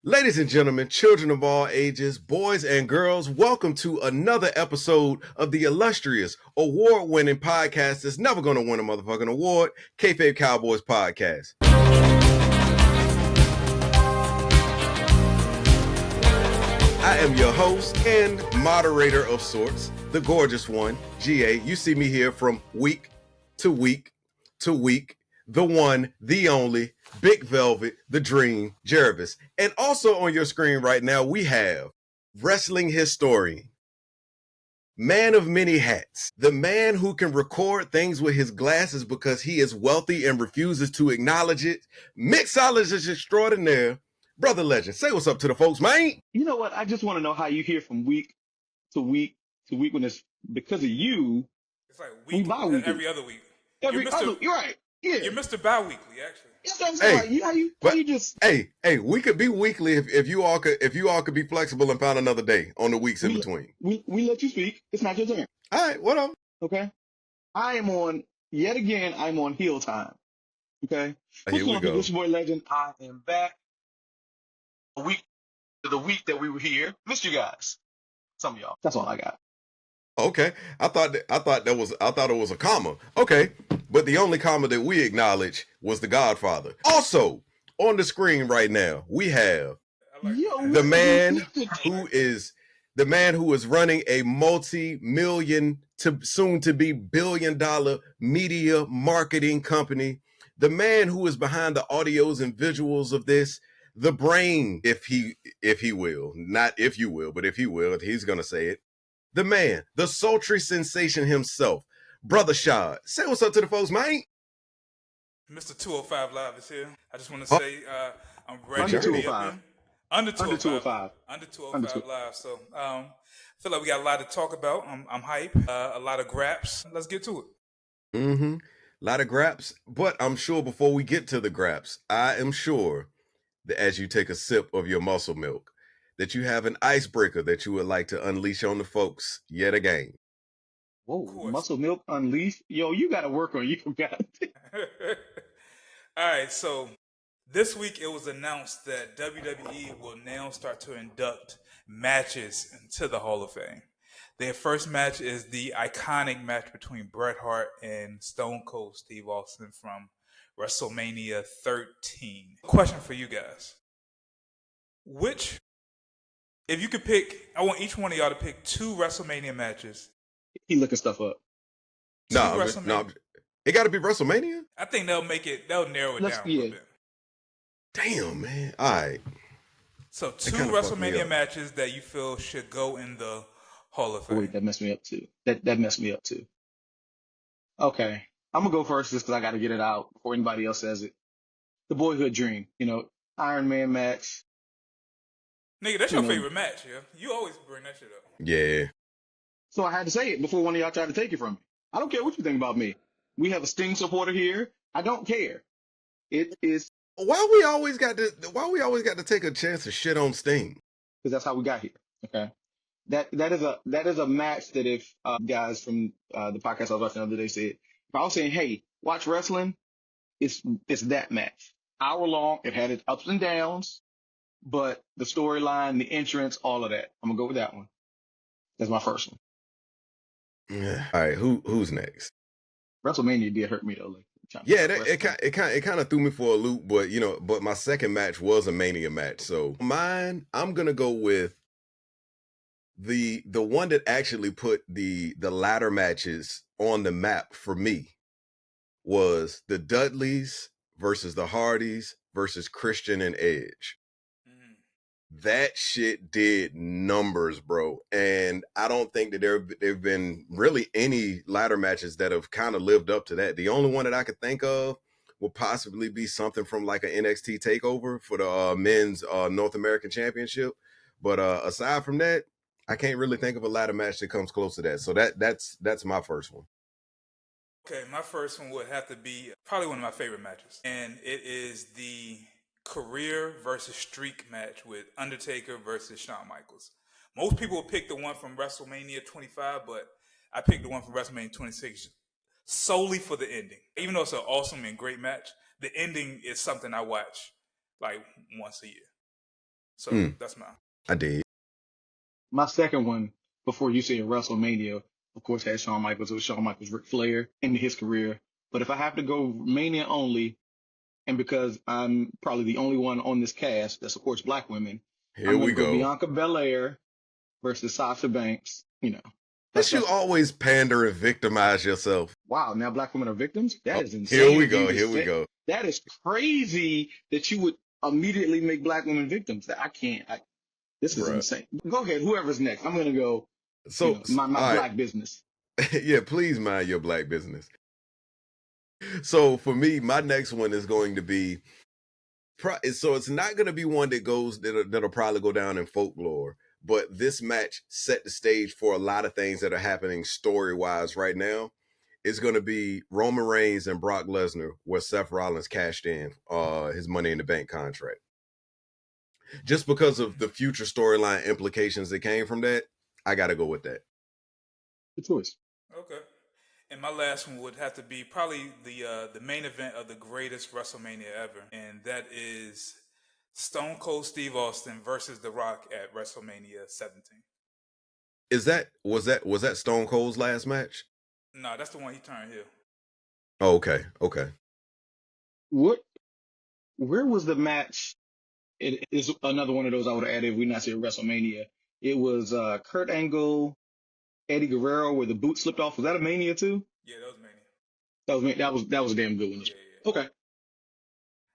Ladies and gentlemen, children of all ages, boys and girls, welcome to another episode of the illustrious, award-winning podcast that's never going to win a motherfucking award, Kayfabe Cowboys podcast. I am your host and moderator of sorts, the gorgeous one, GA. You see me here from week to week to week, the one, the only, Big Velvet, the Dream, Jervis. And also on your screen right now, we have wrestling historian, man of many hats, the man who can record things with his glasses because he is wealthy and refuses to acknowledge it, mixologist extraordinaire, Brother Legend. Say what's up to the folks, man. You know what? I just want to know how you hear from week to week to week when it's because of you. It's like We bi-weekly. every other week. You're right. Yeah. You're Mr. Bi-weekly, actually. That's what I'm saying. Hey, how you just Hey, we could be weekly if you all could be flexible and find another day on the weeks in between. we let you speak. It's not your turn. All right, what up? Okay. I'm on heel time. Okay. Here we go. This boy Legend. I am back. A week to the week that we were here. Missed you guys. Some of y'all. That's all I got. Okay, I thought it was a comma. Okay, but the only comma that we acknowledge was the Godfather. Also on the screen right now, we have the man who is running a multi-million to soon to be $billion media marketing company. The man who is behind the audios and visuals of this. The brain, if he will, not if you will, but if he will, he's gonna say it. The man, the sultry sensation himself, Brother Shad. Say what's up to the folks, man. Mr. 205 Live is here. I just want to say I'm ready Under to be 205. up here. Under 205. 205. Under 205 Live. So I feel like we got a lot to talk about. I'm hype. A lot of graps. Let's get to it. A lot of graps, but I'm sure before we get to the graps, I am sure that as you take a sip of your muscle milk, that you have an icebreaker that you would like to unleash on the folks yet again. Whoa, muscle milk unleashed. Yo, you got to work on you. Got All right, so this week it was announced that WWE will now start to induct matches into the Hall of Fame. Their first match is the iconic match between Bret Hart and Stone Cold Steve Austin from WrestleMania 13. Question for you guys. If you could pick, I want each one of y'all to pick two WrestleMania matches. He looking stuff up. No, it got to be WrestleMania? I think they'll narrow it down a little bit. Damn, man. All right. So two WrestleMania matches that you feel should go in the Hall of Fame. Wait, that messed me up too. That messed me up too. Okay. I'm going to go first just because I got to get it out before anybody else says it. The Boyhood Dream. Iron Man match. Nigga, that's your favorite match, yeah? You always bring that shit up. Yeah. So I had to say it before one of y'all tried to take it from me. I don't care what you think about me. We have a Sting supporter here. I don't care. It is. Why we always got to take a chance to shit on Sting? Because that's how we got here. Okay. That is a match that if guys from the podcast I was watching the other day said, if I was saying, hey, watch wrestling, it's that match. Hour long. It had its ups and downs. But the storyline, the entrance, all of that. I'm gonna go with that one. That's my first one. Yeah. All right, who's next? WrestleMania did hurt me though. Yeah, it kind of threw me for a loop, but my second match was a Mania match. So mine, I'm gonna go with the one that actually put the ladder matches on the map for me was the Dudleys versus the Hardys versus Christian and Edge. That shit did numbers, bro. And I don't think that there've been really any ladder matches that have kind of lived up to that. The only one that I could think of would possibly be something from like an NXT takeover for the men's North American Championship. But aside from that, I can't really think of a ladder match that comes close to that. So that's my first one. Okay, my first one would have to be probably one of my favorite matches. And it is the career versus streak match with Undertaker versus Shawn Michaels. Most people will pick the one from WrestleMania 25, but I picked the one from WrestleMania 26 solely for the ending. Even though it's an awesome and great match, the ending is something I watch like once a year. So that's mine. I did. My second one, before you say WrestleMania, of course, had Shawn Michaels. It was Shawn Michaels, Ric Flair, in his career. But if I have to go Mania only, and because I'm probably the only one on this cast that supports black women, Here I'm going we to go go. Bianca Belair versus Sasha Banks. But you always pander and victimize yourself. Wow, now black women are victims? That is insane. Here we go. Here we go. That is crazy that you would immediately make black women victims. That I can't. This is insane. Go ahead, whoever's next. I'm going to go my black business. Yeah, please mind your black business. So for me, my next one is going to be, so it's not going to be one that'll probably go down in folklore, but this match set the stage for a lot of things that are happening story-wise right now. It's going to be Roman Reigns and Brock Lesnar, where Seth Rollins cashed in his Money in the Bank contract. Just because of the future storyline implications that came from that, I got to go with that. Good choice. Okay. And my last one would have to be probably the main event of the greatest WrestleMania ever, and that is Stone Cold Steve Austin versus The Rock at WrestleMania 17. Was that Stone Cold's last match? No, that's the one he turned heel. Oh, okay. Where was the match? It is another one of those I would have added if we not said WrestleMania. It was Kurt Angle, Eddie Guerrero, where the boot slipped off. Was that a Mania too? Yeah, that was Mania. That was a damn good one. Yeah. Okay.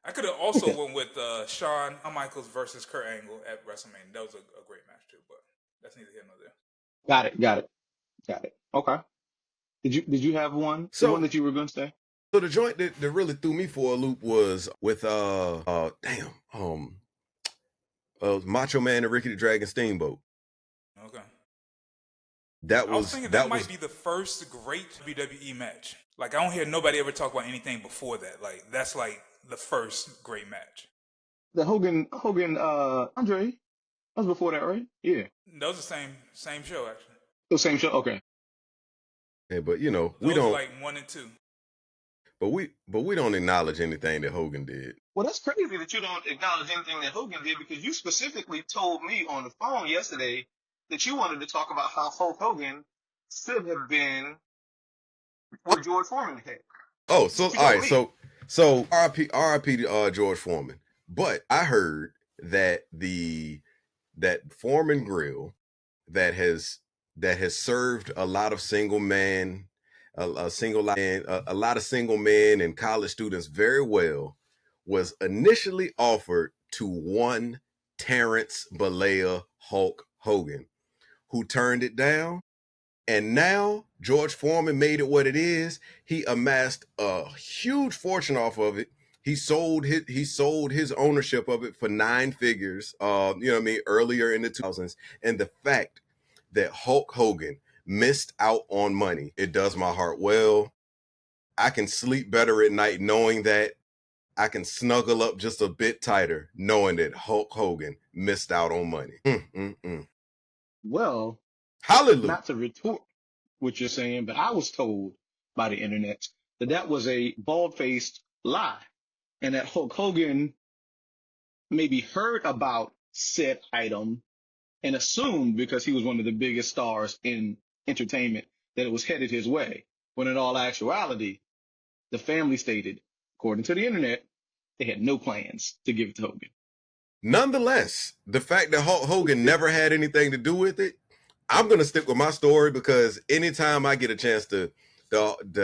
I could have also went with Shawn Michaels versus Kurt Angle at WrestleMania. That was a great match too, but that's neither here nor there. Got it. Okay. Did you have one? So, the one that you were going to say? So the joint that really threw me for a loop was with Macho Man and Ricky the Dragon Steamboat. Okay. I was thinking that might be the first great WWE match. Like, I don't hear nobody ever talk about anything before that. Like, that's like the first great match. The Hogan Andre. That was before that, right? Yeah. That was the same show, actually. The same show. Okay. Yeah, but we Those don't like 1 and 2. But we don't acknowledge anything that Hogan did. Well, that's crazy that you don't acknowledge anything that Hogan did, because you specifically told me on the phone yesterday that you wanted to talk about how Hulk Hogan should have been what George Foreman had. Oh, so all right, so RIP George Foreman. But I heard that that Foreman Grill that has served a lot of single men, a lot of single men and college students very well, was initially offered to one Terrence Bollea Hulk Hogan, who turned it down. And now George Foreman made it what it is. He amassed a huge fortune off of it. He sold his ownership of it for 9 figures, earlier in the 2000s. And the fact that Hulk Hogan missed out on money, it does my heart well. I can sleep better at night knowing that. I can snuggle up just a bit tighter knowing that Hulk Hogan missed out on money. Well, hallelujah. Not to retort what you're saying, but I was told by the internet that was a bald-faced lie, and that Hulk Hogan maybe heard about said item and assumed, because he was one of the biggest stars in entertainment, that it was headed his way, when in all actuality, the family stated, according to the internet, they had no plans to give it to Hogan. Nonetheless, the fact that Hulk Hogan never had anything to do with it, I'm going to stick with my story, because anytime I get a chance to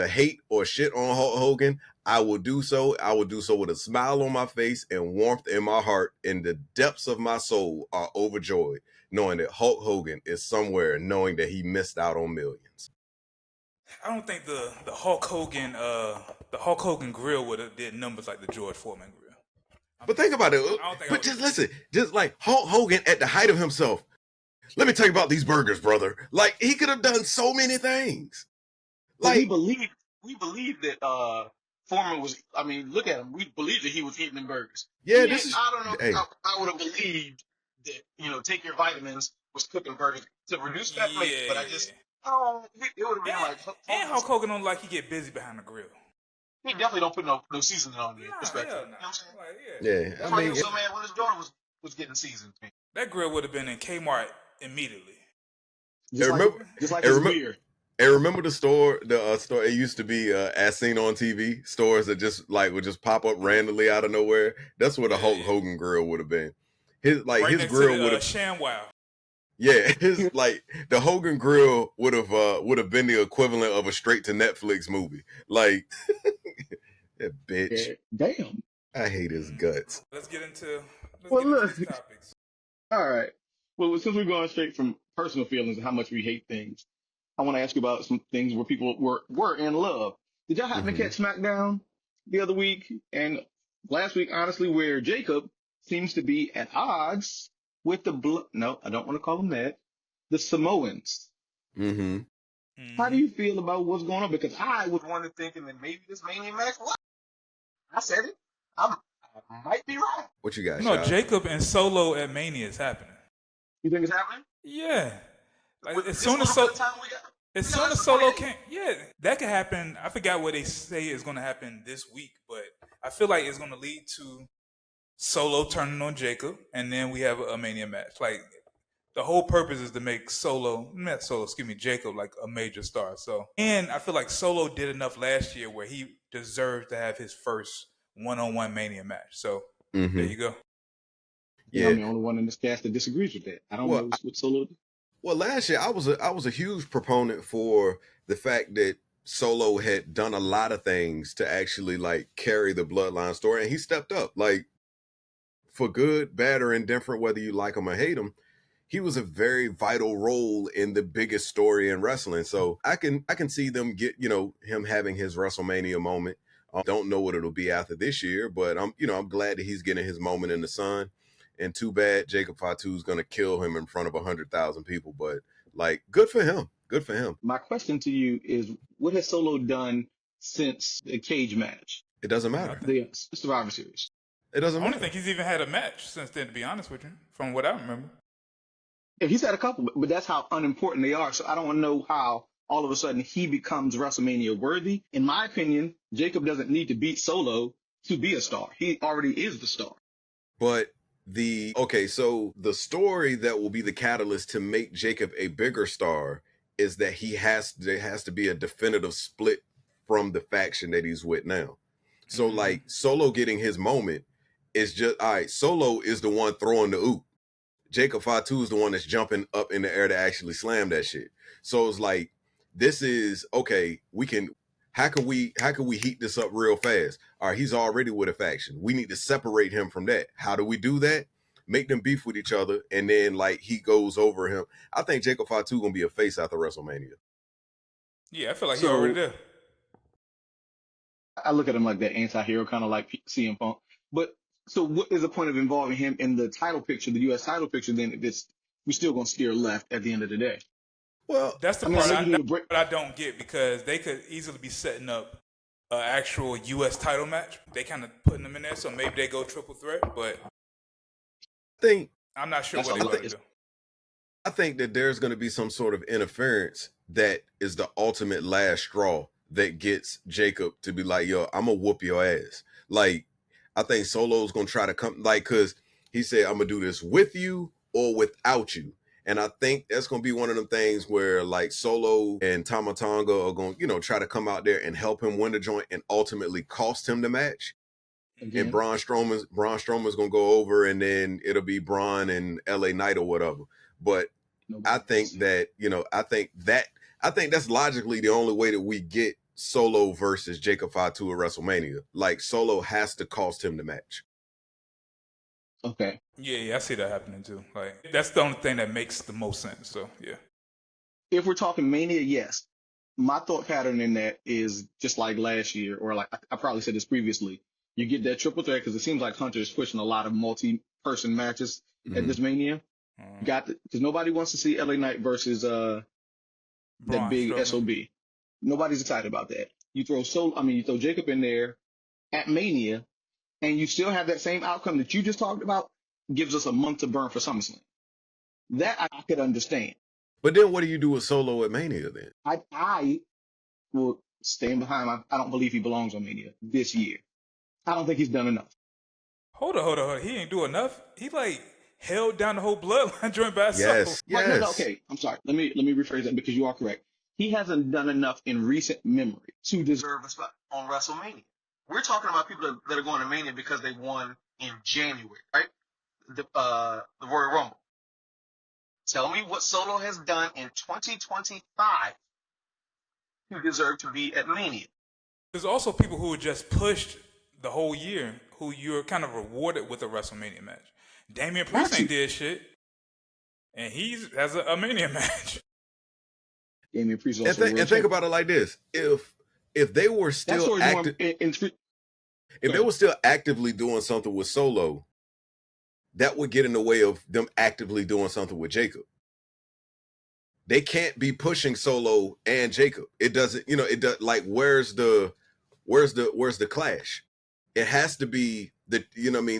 hate or shit on Hulk Hogan, I will do so. I will do so with a smile on my face and warmth in my heart, and the depths of my soul are overjoyed, knowing that Hulk Hogan is somewhere, knowing that he missed out on millions. I don't think the Hulk Hogan grill would have did numbers like the George Foreman grill. But think about it. But just listen, just like Hulk Hogan at the height of himself. Let me tell you about these burgers, brother. Like, he could have done so many things. Like, we believe that Foreman was. I mean, look at him. We believe that he was eating them burgers. Yeah, I don't know. Hey. I would have believed that take your vitamins was cooking burgers to reduce fat weight. But I just it would have been like. And Hulk Hogan don't like he get busy behind the grill. He definitely don't put no seasoning on there. Nah, respectfully. Nah. You know what I'm saying? Yeah, I mean, so man, when his daughter was was getting seasoned. That grill would have been in Kmart immediately. Just And like remember, just like and his remember, beer. and remember the store. The store it used to be as seen on TV. Stores that just like would just pop up randomly out of nowhere. That's where the Hulk Hogan grill would have been. Right His next to grill would the have. ShamWow. Yeah, his the Hogan grill would have been the equivalent of a straight to Netflix movie. Like that bitch. Yeah, damn. I hate his guts. Let's get into Well, look. these topics. All right. Well, since we're going straight from personal feelings and how much we hate things, I want to ask you about some things where people were in love. Did y'all happen to catch SmackDown the other week and last week, honestly, where Jacob seems to be at odds with no, I don't want to call them that, the Samoans. Mm-hmm. How do you feel about what's going on? Because I was one of thinking that maybe this Mania match. What? I said it. I might be right. What you got? No, Jacob and Solo at Mania is happening. You think it's happening? Yeah. Like as soon as Solo came, yeah, that could happen. I forgot what they say is going to happen this week, but I feel like it's going to lead to Solo turning on Jacob, and then we have a Mania match. Like the whole purpose is to make Jacob like a major star. So, and I feel like Solo did enough last year where he deserves to have his first one-on-one Mania match. So there you go. Yeah, I'm the only one in this cast that disagrees with that. I don't know what Solo did. Well, last year I was a huge proponent for the fact that Solo had done a lot of things to actually like carry the bloodline story, and he stepped up. Like for good, bad, or indifferent, whether you like him or hate him, he was a very vital role in the biggest story in wrestling. So I can see them get him having his WrestleMania moment. Don't know what it'll be after this year, but I'm glad that he's getting his moment in the sun. And too bad Jacob Fatu is going to kill him in front of 100,000 people. But like, good for him. Good for him. My question to you is, what has Solo done since the cage match? It doesn't matter. The Survivor Series. It doesn't matter. I don't think he's even had a match since then, to be honest with you, from what I remember. Yeah, he's had a couple, but that's how unimportant they are. So I don't want to know how all of a sudden he becomes WrestleMania worthy. In my opinion, Jacob doesn't need to beat Solo to be a star. He already is the star. But so the story that will be the catalyst to make Jacob a bigger star is that there has to be a definitive split from the faction that he's with now. So like Solo getting his moment is just all right. Solo is the one throwing the oop. Jacob Fatu is the one that's jumping up in the air to actually slam that shit. So it's like, this is okay. How can we heat this up real fast? All right, he's already with a faction. We need to separate him from that. How do we do that? Make them beef with each other, and then like he goes over him. I think Jacob Fatu gonna be a face after WrestleMania. Yeah, I feel like he's already there. I look at him like that anti-hero, kind of like CM Punk. But so what is the point of involving him in the title picture, the U.S. title picture, then if we're still going to steer left at the end of the day? Well, that's the part I don't get, because they could easily be setting up an actual U.S. title match. They kind of putting them in there, so maybe they go triple threat, but I'm not sure what they're going to do. I think that there's going to be some sort of interference that is the ultimate last straw that gets Jacob to be like, yo, I'm going to whoop your ass. Like, I think Solo's going to try to come, like, because he said, I'm going to do this with you or without you. And I think that's going to be one of them things where, like, Solo and Tama Tonga are going to, try to come out there and help him win the joint and ultimately cost him the match. And Braun Strowman's going to go over, and then it'll be Braun and LA Knight or whatever. But I think that, I think that's logically the only way that we get Solo versus Jacob Fatu at WrestleMania. Like, Solo has to cost him the match. Okay. Yeah, I see that happening too. Like, that's the only thing that makes the most sense. So, yeah. If we're talking Mania, yes. My thought pattern in that is just like last year, or like I probably said this previously. You get that triple threat because it seems like Hunter is pushing a lot of multi-person matches at this Mania. Because nobody wants to see LA Knight versus that big Strowman. SOB. Nobody's excited about that. You throw Jacob in there at Mania, and you still have that same outcome that you just talked about. Gives us a month to burn for SummerSlam. That I could understand. But then what do you do with Solo at Mania then? I will stand behind. I don't believe he belongs on Mania this year. I don't think he's done enough. Hold on. He ain't do enough. He like held down the whole bloodline joint by itself. Yes, Right, no, yes. okay. I'm sorry. Let me rephrase that because you are correct. He hasn't done enough in recent memory to deserve a spot on WrestleMania. We're talking about people that are going to Mania because they won in January, right? The Royal Rumble. Tell me what Solo has done in 2025 to deserve to be at Mania. There's also people who were just pushed the whole year who you're kind of rewarded with a WrestleMania match. Damian Priest ain't did shit, and he has a Mania match. Damian Priest And, also think about it like this: if they were still if they were still actively doing something with Solo, that would get in the way of them actively doing something with Jacob. They can't be pushing Solo and Jacob. It doesn't, it does, like, where's the clash? It has to be the,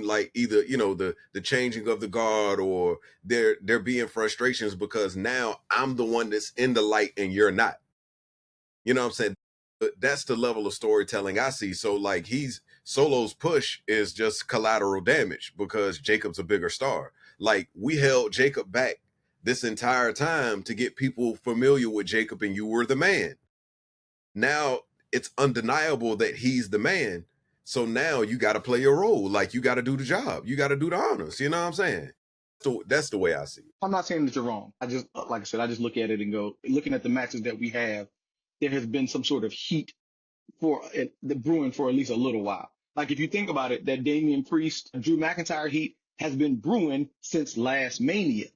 like either, the changing of the guard, or there being frustrations because now I'm the one that's in the light and you're not. You know what I'm saying? But that's the level of storytelling I see. So like Solo's push is just collateral damage because Jacob's a bigger star. Like, we held Jacob back this entire time to get people familiar with Jacob, and you were the man. Now it's undeniable that he's the man. So now you got to play your role. Like, you got to do the job. You got to do the honors. You know what I'm saying? So that's the way I see it. I'm not saying that you're wrong. I just, like I said, I just look at it and go, looking at the matches that we have, there has been some sort of heat for the brewing for at least a little while. Like, if you think about it, that Damian Priest, Drew McIntyre heat has been brewing since last Mania.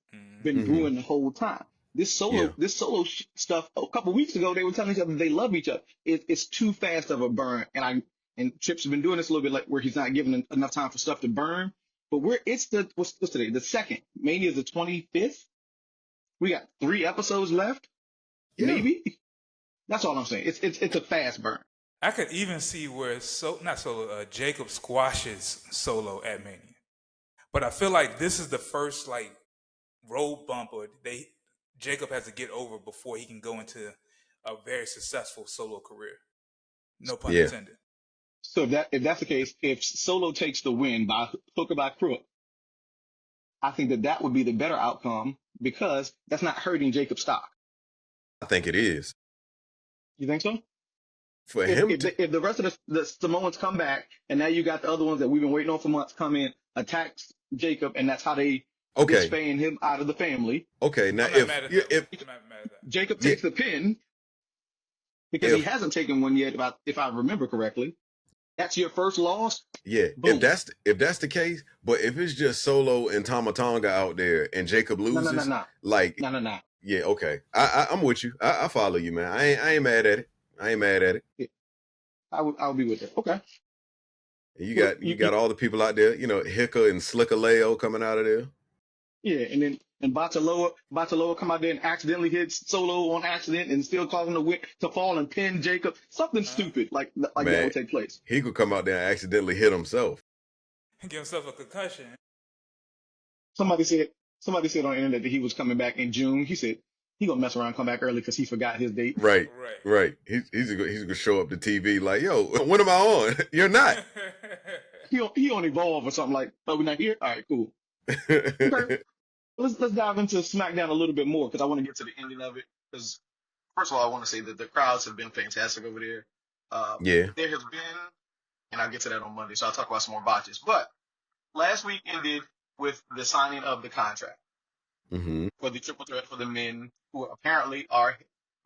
Been brewing the whole time. This solo stuff, a couple weeks ago, they were telling each other they love each other. It's too fast of a burn, and Trips has been doing this a little bit, like where he's not giving enough time for stuff to burn. But what's today? The second. Mania is the 25th. We got 3 episodes left. Yeah. Maybe. That's all I'm saying. It's a fast burn. I could even see where Jacob squashes Solo at Mania, but I feel like this is the first like road bumper Jacob has to get over before he can go into a very successful solo career. No pun intended. So if that's the case, if Solo takes the win by hook or by crook, I think that would be the better outcome because that's not hurting Jacob's stock. I think it is. You think so? If the rest of the Samoans come back, and now you got the other ones that we've been waiting on for months come in, attack Jacob, and that's how they disband him out of the family. Okay, now if Jacob takes the pin, because he hasn't taken one yet, if I remember correctly, that's your first loss. Yeah, boom. if that's the case, but if it's just Solo and Tama Tonga out there and Jacob loses, no. Yeah, okay, I'm with you. I follow you, man. I ain't mad at it. Yeah. I would be with it. Okay. You got all the people out there, Hicka and Slickaleo coming out of there. Yeah, and Bataloa come out there and accidentally hits Solo on accident and still causing to fall and pin Jacob. Something stupid like that would take place. He could come out there and accidentally hit himself. Give himself a concussion. Somebody said on the internet that he was coming back in June. He said he gonna mess around and come back early because he forgot his date. Right. He's gonna show up to TV like, yo, when am I on? You're not. he on Evolve or something like, oh, we're not here? All right, cool. Okay. Let's dive into SmackDown a little bit more because I want to get to the ending of it. Because first of all, I want to say that the crowds have been fantastic over there. There has been, and I'll get to that on Monday, so I'll talk about some more botches. But last week ended with the signing of the contract for the triple threat for the men who apparently are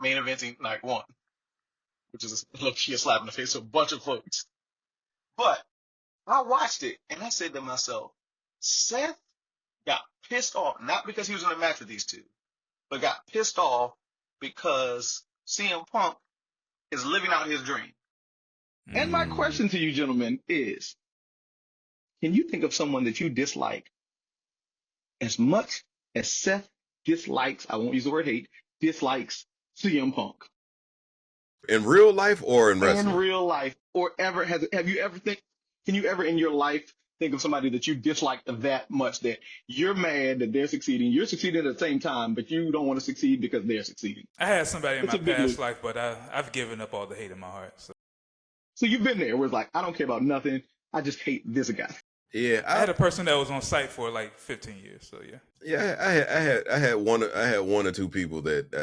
main eventing night 1, which is a slap in the face to a bunch of folks. But I watched it and I said to myself, Seth got pissed off, not because he was in a match with these two, but got pissed off because CM Punk is living out his dream. And my question to you gentlemen is, can you think of someone that you dislike as much as Seth dislikes, I won't use the word hate, dislikes CM Punk? In real life or in wrestling? In real life. Or can you ever in your life think of somebody that you dislike that much that you're mad that they're succeeding? You're succeeding at the same time, but you don't want to succeed because they're succeeding. I had somebody in my past life, but I've given up all the hate in my heart. So you've been there where it's like, I don't care about nothing. I just hate this guy. Yeah, I had a person that was on site for like 15 years. So yeah. Yeah, I had one or two people that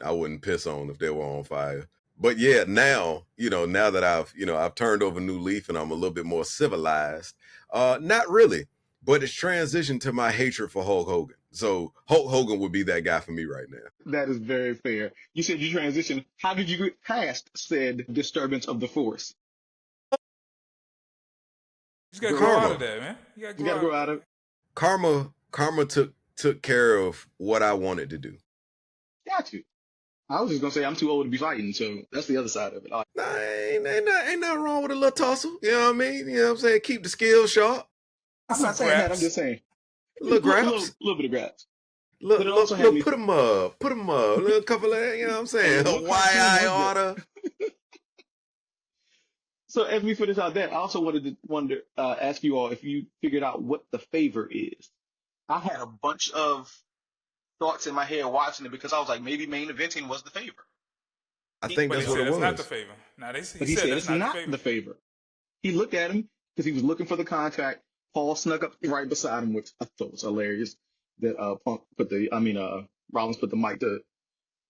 I wouldn't piss on if they were on fire. But yeah, now now that I've turned over a new leaf and I'm a little bit more civilized. Not really, but it's transitioned to my hatred for Hulk Hogan. So Hulk Hogan would be that guy for me right now. That is very fair. You said you transitioned. How did you get past said disturbance of the force? You just gotta grow Karma. out of that, man. You gotta You got to grow out of it. Karma took care of what I wanted to do. Got you. I was just gonna say I'm too old to be fighting, so that's the other side of it. Nah, ain't nothing wrong with a little tussle. You know what I mean? You know what I'm saying? Keep the skills sharp. I'm not saying that. I'm just saying Little grabs. little bit of grabs. Look, But it also had me. put them up. A little couple of, you know what I'm saying? Why I oughta. So as we finish out that, I also wanted to ask you all if you figured out what the favor is. I had a bunch of thoughts in my head watching it because I was like, maybe main eventing was the favor. I think But that's he what said it it's was. not the favor. Now he But he said it's not the favor. He looked at him because he was looking for the contract. Paul snuck up right beside him, which I thought was hilarious. That Rollins put the mic to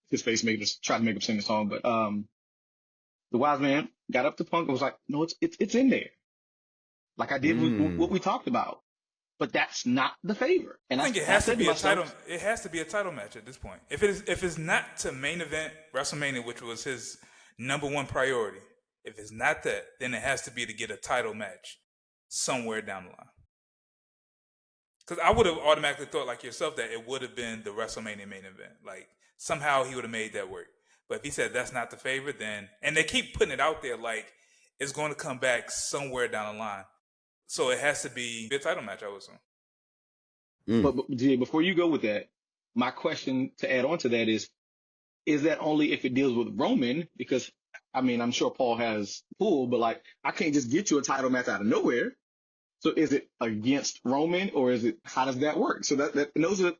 his face, try to make him sing the song. But the wise man got up to Punk and was like, "No, it's in there, like I did with what we talked about." But that's not the favor. And I think it has to be a title. It has to be a title match at this point. If it's not to main event WrestleMania, which was his number one priority, if it's not that, then it has to be to get a title match somewhere down the line. Because I would have automatically thought, like yourself, that it would have been the WrestleMania main event. Like somehow he would have made that work. But if he said that's not the favor, then and they keep putting it out there like it's going to come back somewhere down the line. So it has to be a title match, I would assume. But Jay, before you go with that, my question to add on to that is that only if it deals with Roman? Because I mean, I'm sure Paul has pull, but like I can't just get you a title match out of nowhere. So is it against Roman or is it, how does that work? So and those are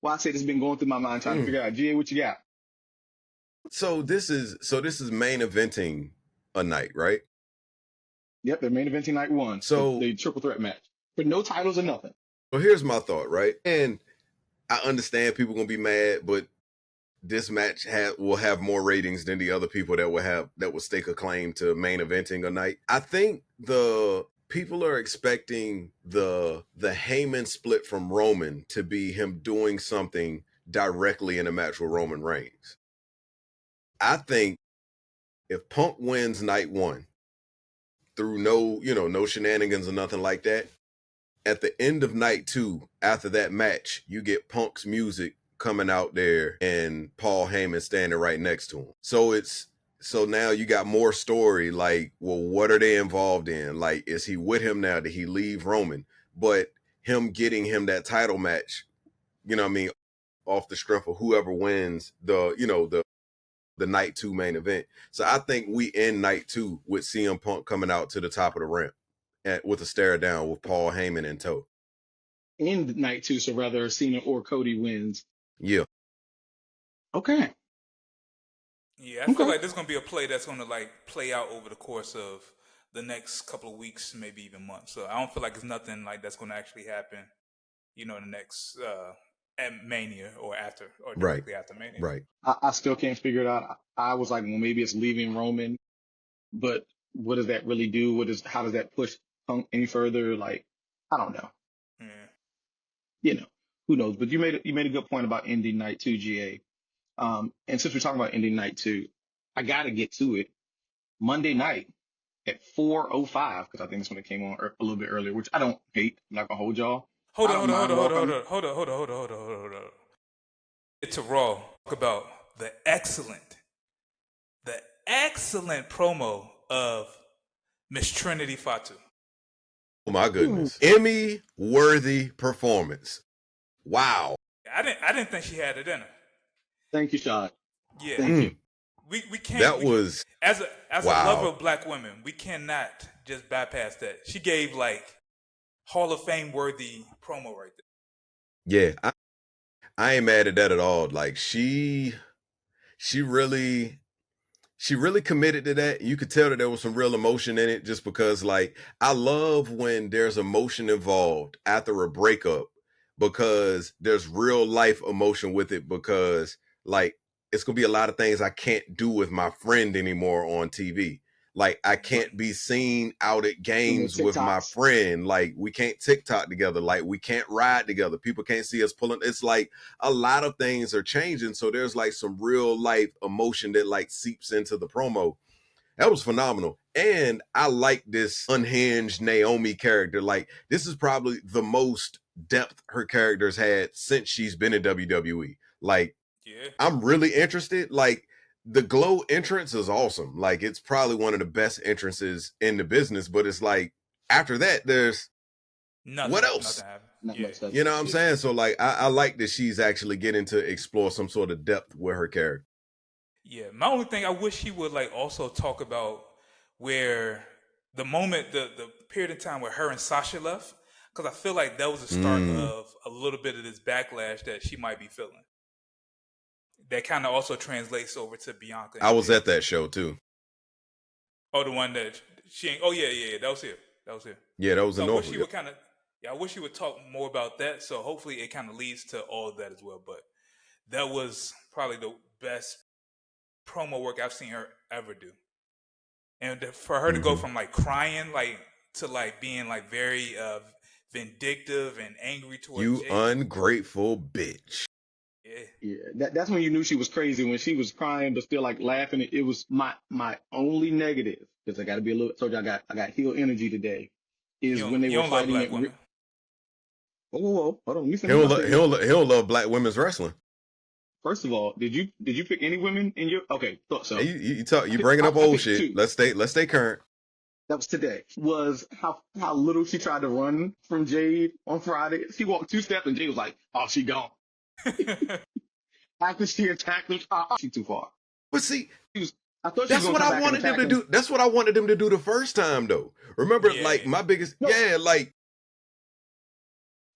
why I say this has been going through my mind trying to figure out, Jay, what you got? So this is main eventing a night, right? Yep, they're main eventing night one. So the triple threat match. But no titles or nothing. So here's my thought, right? And I understand people gonna be mad, but this match will have more ratings than the other people that will stake a claim to main eventing a night. I think the people are expecting the Heyman split from Roman to be him doing something directly in a match with Roman Reigns. I think if Punk wins night one through no shenanigans or nothing like that, at the end of night two, after that match, you get Punk's music coming out there and Paul Heyman standing right next to him. So now you got more story, like, well, what are they involved in? Like, is he with him now? Did he leave Roman? But him getting him that title match, you know what I mean, off the strength of whoever wins the night two main event. So I think we end night two with CM Punk coming out to the top of the ramp with a stare down with Paul Heyman in tow. In night two, so rather Cena or Cody wins. Yeah. Okay. Yeah, I feel like there's gonna be a play that's gonna like play out over the course of the next couple of weeks, maybe even months. So I don't feel like it's nothing like that's gonna actually happen, in the next at Mania or after or directly after Mania. Right. I still can't figure it out. I was like, well, maybe it's leaving Roman, but what does that really do? How does that push Punk any further? Like, I don't know. Yeah. Who knows? But you made a good point about ending night two, GA. And since we're talking about ending night two, I got to get to it. Monday night at 4:05, because I think that's when it came on a little bit earlier, which I don't hate. I'm not gonna hold y'all. Hold on. It's a Raw. Talk about the excellent promo of Miss Trinity Fatu. Oh my goodness. Emmy-worthy performance. Wow. I didn't think she had it in her. Thank you, Sean. Yeah. Thank you. We can't. That was as a lover of black women, we cannot just bypass that. She gave like Hall of Fame worthy promo right there. Yeah, I ain't mad at that at all. Like she really, She really committed to that. You could tell that there was some real emotion in it, just because, like, I love when there's emotion involved after a breakup, because there's real life emotion with it, because, like, it's gonna be a lot of things I can't do with my friend anymore on TV. Like, I can't be seen out at games with my TikToks. friend. Like, we can't TikTok together. Like, we can't ride together. People can't see us pulling. It's like a lot of things are changing. So there's like some real life emotion that like seeps into the promo. That was phenomenal. And I like this unhinged Naomi character. Like, this is probably the most depth her character's had since she's been in WWE. Like, Yeah. I'm really interested. Like, the Glow entrance is awesome. Like, it's probably one of the best entrances in the business. But it's like, after that, there's Nothing. what else? Nothing happened. Not Yeah. much stuff. You know what I'm saying? So, like, I like that she's actually getting to explore some sort of depth with her character. Yeah. My only thing, I wish he would like also talk about where the moment, the period of time where her and Sasha left, because I feel like that was the start of a little bit of this backlash that she might be feeling. That kind of also translates over to Bianca. I was at that show too. Oh, the one that she ain't. Oh yeah. That was here. Yeah, that was in So I wish Norfolk. he would kind of. Yeah, I wish he would talk more about that. So hopefully it kind of leads to all of that as well. But that was probably the best promo work I've seen her ever do. And for her to go from like crying like to like being like very vindictive and angry towards You Jay. ungrateful bitch. Yeah, that's when you knew she was crazy, when she was crying but still like laughing. It was my only negative, because I got to be a little. Told you I got heel energy today. Is when they You were don't love fighting black at. women. Whoa, hold on. Let me He finish don't, my statement. he don't love black women's wrestling. First of all, did you pick any women in your? Okay, thought so. Hey, you bringing up I old picked shit. two. Let's stay current. That was today. Was how little she tried to run from Jade on Friday. She walked 2 steps and Jade was like, "Oh, she gone." After she attacked him, she too far. But see, I thought she that's was what gonna come I back and wanted them attack to him. do. That's what I wanted them to do the first time, though. Remember, Yeah. like, my biggest, No. like,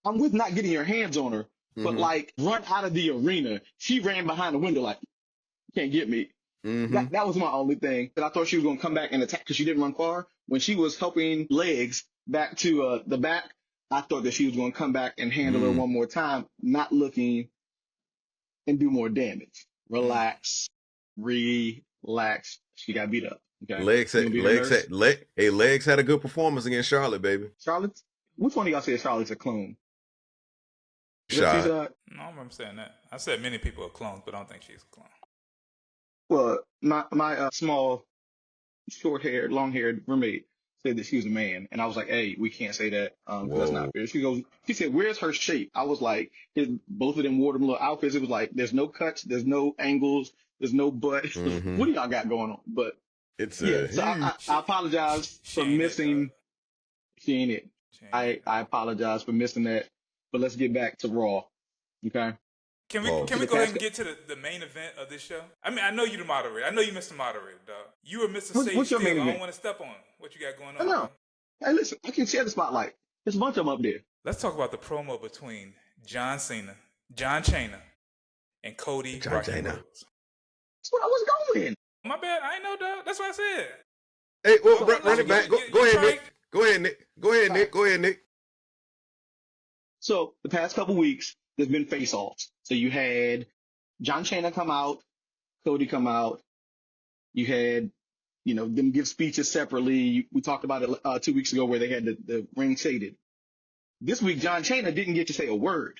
I'm with not getting your hands on her, but like run out of the arena. She ran behind the window like, you can't get me. That was my only thing. But I thought she was gonna come back and attack because she didn't run far. When she was helping legs back to the back, I thought that she was gonna come back and handle her one more time, not looking and do more damage. Relax. She got beat up. Okay. Legs had a good performance against Charlotte, baby. Charlotte? Which one of y'all said Charlotte's a clone? Shot. No, I remember saying that. I said many people are clones, but I don't think she's a clone. Well, my small, short-haired, long-haired roommate said that she was a man, and I was like, "Hey, we can't say that because that's not fair." She said, "Where's her shape?" I was like, both of them wore them little outfits. It was like, there's no cuts, there's no angles, there's no butt. What do y'all got going on? But it's so I apologize for missing. She ain't it. I apologize for missing that. But let's get back to Raw. Okay. Can we go ahead and get to the main event of this show? I mean, I know you're the moderator. I know you Mr. Moderator, dog. You are Mr. Sage What's your main Steele. I event? don't want to step on what you got going on. No. Hey, listen, I can share the spotlight. There's a bunch of them up there. Let's talk about the promo between John Cena, and Cody. John Cena. Rhodes. That's where I was going. My bad. I ain't know, dog. That's what I said. Hey, well, run it back. Go ahead, Nick. Go ahead, Nick. So the past couple weeks, there's been face-offs. So you had John Cena come out, Cody come out. You had, them give speeches separately. We talked about it 2 weeks ago where they had the ring shaded. This week, John Cena didn't get to say a word.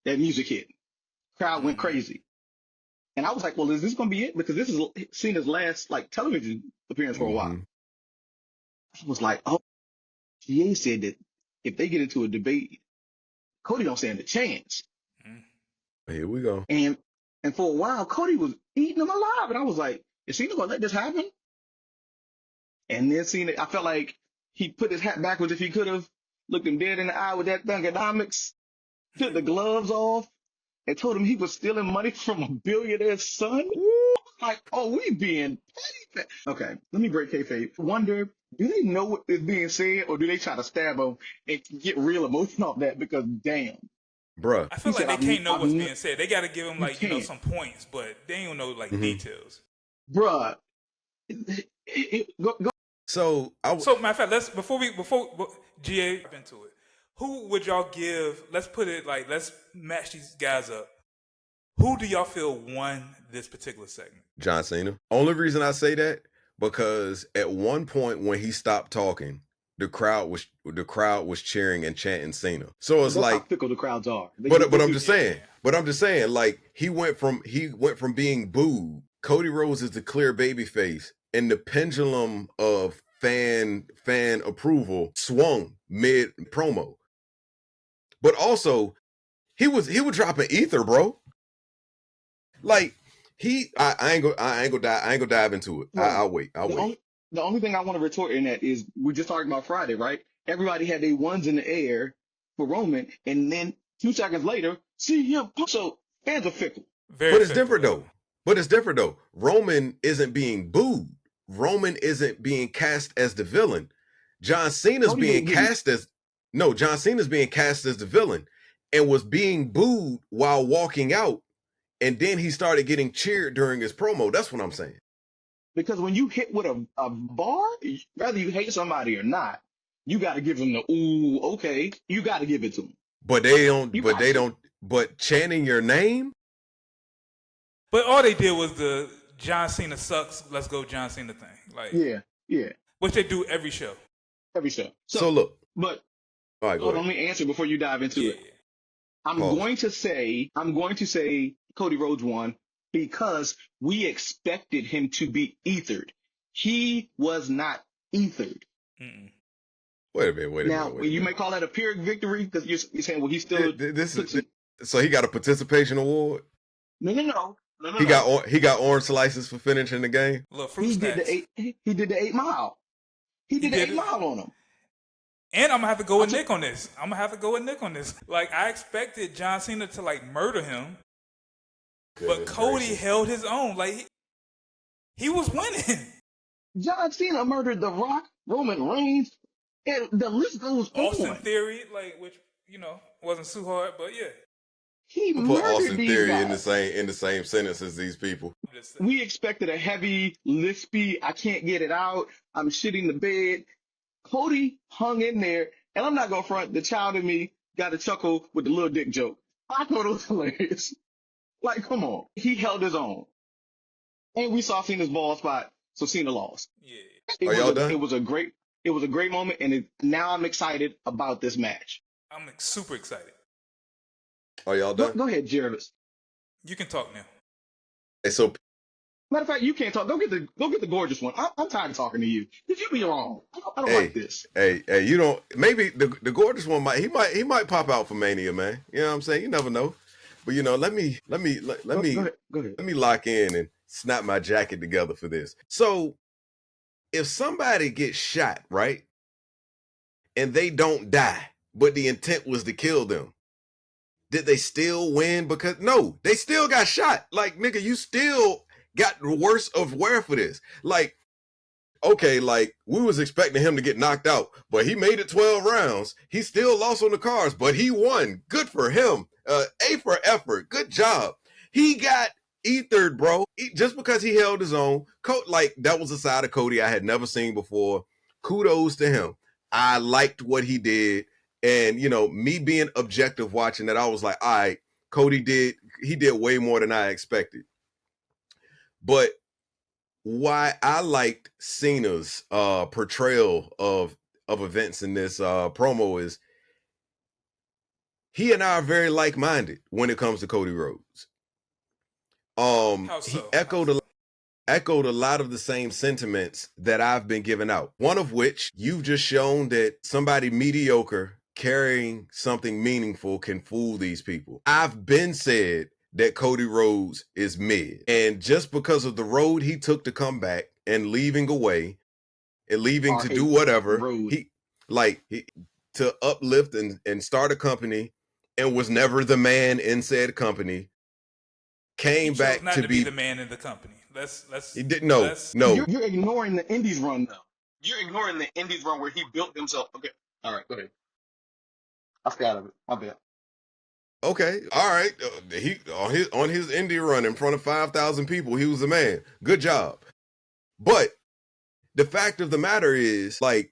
That music hit. Crowd went crazy. And I was like, well, is this going to be it? Because this is Cena's last television appearance for a while. I was like, oh, GA said that if they get into a debate, Cody don't stand a chance. Here we go. And for a while, Cody was eating him alive. And I was like, is Cena going to let this happen? And then Cena, I felt like he put his hat backwards if he could have, looked him dead in the eye with that Thugonomics, took the gloves off, and told him he was stealing money from a billionaire's son. Like, oh, we being petty. Okay, let me break kayfabe. Wonder, do they know what is being said, or do they try to stab him and get real emotion off that? Because damn, bruh, I feel like they can't know what's being said. They got to give him some can't. points, but they don't know details. Bruh, Go. So So matter of fact, let's before GA jump into it, who would y'all give? Let's put it like let's match these guys up. Who do y'all feel won this particular segment? John Cena. Only reason I say that because at one point when he stopped talking, the crowd was cheering and chanting Cena. So it's That's how like fickle the crowds are. But I'm just saying. But I'm just saying, like he went from being booed. Cody Rhodes is the clear babyface, and the pendulum of fan approval swung mid promo. But also, he was dropping ether, bro. Like I ain't gonna dive into it. I'll wait. The only thing I want to retort in that is we're just talking about Friday, right? Everybody had their ones in the air for Roman, and then 2 seconds later, see him. So fans are fickle. But it's different though. Roman isn't being booed. Roman isn't being cast as the villain. John Cena's being cast as the villain and was being booed while walking out. And then he started getting cheered during his promo. That's what I'm saying. Because when you hit with a bar, whether you hate somebody or not, you got to give them the ooh, okay. You got to give it to them. But But chanting your name. But all they did was the John Cena sucks. Let's go John Cena thing. Like yeah. Which they do every show. So look. But all right, let me answer before you dive into it. I'm going to say Cody Rhodes won because we expected him to be ethered. He was not ethered. Mm-mm. Wait a minute. Now, you may call that a Pyrrhic victory because you're saying, well, he still. So he got a participation award. No. He got orange slices for finishing the game. He did the 8 Mile. He did the 8 Mile on him. And I'm gonna have to go with Nick on this. Like I expected John Cena to like murder him, but Cody held his own. Like he was winning. John Cena murdered The Rock, Roman Reigns, and the list goes on. Austin Theory, like which wasn't too hard, but yeah. He put murdered Austin these Theory guys. in the same sentence as these people. We expected a heavy, lispy, I can't get it out, I'm shitting the bed. Cody hung in there, and I'm not going to front, the child in me got a chuckle with the little dick joke. I thought it was hilarious. Like, come on. He held his own. And we saw Cena's ball spot, so Cena lost. Yeah. Are y'all done? It was a great moment, and now I'm excited about this match. I'm super excited. Are y'all done? Go ahead, Jervis. You can talk now. Hey, so matter of fact, you can't talk. Go get the gorgeous one. I'm tired of talking to you. Did you be wrong? I don't like this. Hey, you don't. Maybe the gorgeous one might pop out for Mania, man. You know what I'm saying? You never know. But let me go ahead. Let me lock in and snap my jacket together for this. So, if somebody gets shot, right, and they don't die, but the intent was to kill them, did they still win? Because no, they still got shot. Like, nigga, you still got the worst of wear for this. Like, okay, like we was expecting him to get knocked out, but he made it 12 rounds. He still lost on the cards, but he won. Good for him. A for effort. Good job. He got ethered, bro. Just because he held his own. Like, that was a side of Cody I had never seen before. Kudos to him. I liked what he did. And, me being objective watching that, I was like, all right, Cody did way more than I expected. But why I liked Cena's portrayal of events in this promo is he and I are very like-minded when it comes to Cody Rhodes. He echoed a lot of the same sentiments that I've been giving out. One of which, you've just shown that somebody mediocre carrying something meaningful can fool these people. I've been said that Cody Rhodes is mid. And just because of the road he took to come back and leaving away and leaving to do whatever, to uplift and start a company and was never the man in said company, came back not to be the man in the company. He didn't know. No. You're ignoring the Indies run though. You're ignoring the Indies run where he built himself. Okay. All right, go ahead. I forgot of it. My bad. Okay, all right. He on his indie run in front of 5,000 people, he was the man. Good job. But the fact of the matter is, like,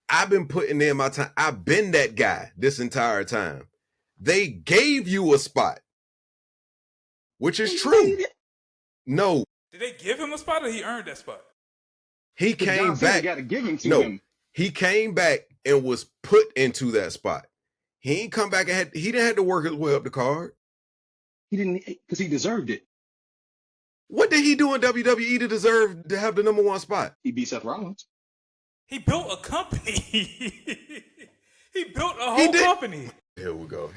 I've been putting in my time. I've been that guy this entire time. They gave you a spot, which is true. No, Did they give him a spot or he earned that spot? he came John Cena back. got to give him to him. He came back and was put into that spot. He ain't come back and he didn't have to work his way up the card. He didn't, because he deserved it. What did he do in WWE to deserve to have the number one spot? He beat Seth Rollins. He built a company. He built a whole company. Here we go.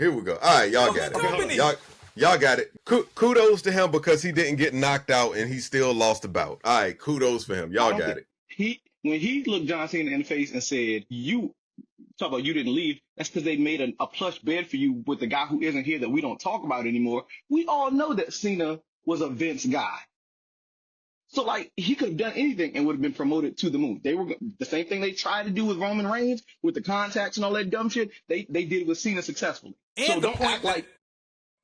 All right, y'all got it. Y'all got it. Kudos to him because he didn't get knocked out and he still lost the bout. All right, kudos for him. Y'all got it. When he looked John Cena in the face and said, "You talk about you didn't leave," that's because they made a plush bed for you with the guy who isn't here that we don't talk about anymore. We all know that Cena was a Vince guy. So, like, he could have done anything and would have been promoted to the moon. They were the same thing they tried to do with Roman Reigns with the contacts and all that dumb shit. They did with Cena successfully. And so the don't point act like.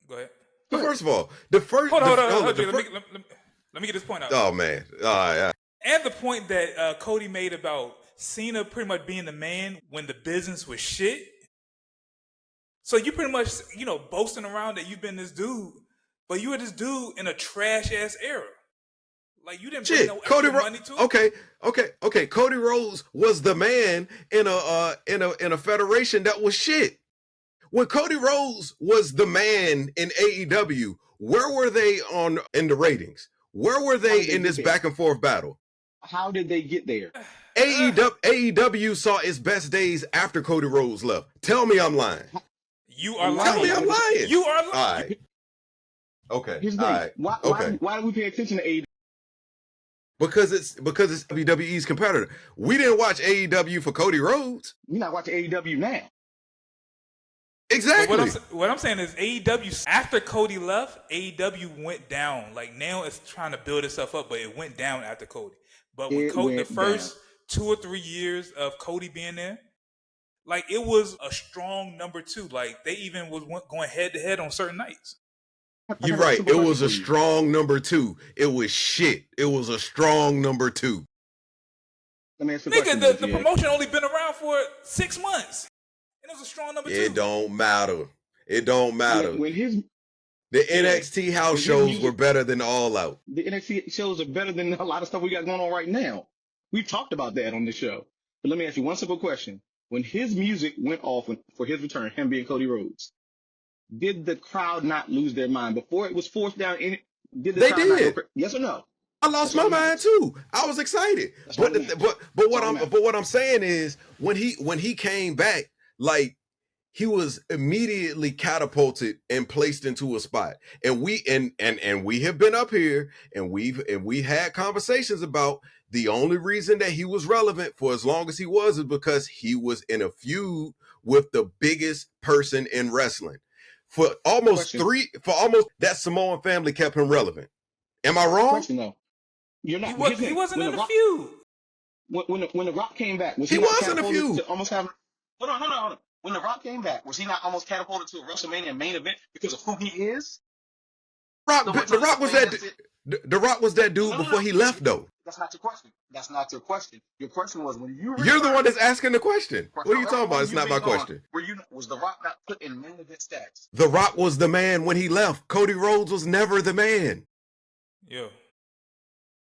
Go ahead. But first of all, the first. Hold on. Let me get this point out. Oh man. Yeah. And the point that Cody made about Cena pretty much being the man when the business was shit. So you pretty much, boasting around that you've been this dude, but you were this dude in a trash ass era. Like, you didn't bring no extra money to it. Okay. Cody Rhodes was the man in a federation that was shit. When Cody Rhodes was the man in AEW, where were they in the ratings? Where were they in this back and forth battle? How did they get there? AEW saw its best days after Cody Rhodes left. Tell me I'm lying. You are lying. Tell me I'm lying. You are lying. All right. Okay. Here's the thing. All right. Why do we pay attention to AEW? Because it's WWE's competitor. We didn't watch AEW for Cody Rhodes. We're not watching AEW now. Exactly. What I'm saying is AEW, after Cody left, AEW went down. Like, now it's trying to build itself up, but it went down after Cody. But when Cody, the first 2 or 3 years of Cody being there, like, it was a strong number 2. Like, they even was going head to head on certain nights. You're right. It was a strong number 2. It was shit. It was a strong number 2. Let me ask you a Nigga, question, the promotion only been around for 6 months. And it was a strong number 2. It don't matter. When the NXT house shows were better than All Out. The NXT shows are better than a lot of stuff we got going on right now. We've talked about that on the show. But let me ask you one simple question. When his music went off for his return, him being Cody Rhodes, did the crowd not lose their mind before it was forced down? They did. Yes or no? I lost my mind too. I was excited, but what I'm saying is when he came back, like, he was immediately catapulted and placed into a spot, and we have been up here and we had conversations about the only reason that he was relevant for as long as he was is because he was in a feud with the biggest person in wrestling. For almost that Samoan family kept him relevant. Am I wrong? Question, though. You're not. He wasn't in a feud. When The Rock came back, was he was in a feud? Hold on. When The Rock came back, was he not almost catapulted to a WrestleMania main event because of who he is? The Rock was that dude before he left, though. That's not your question. Your question was when you. You're the one that's asking the question. What are you talking about? It's not my question. Was The Rock not put in main event stats? The Rock was the man when he left. Cody Rhodes was never the man. Yeah.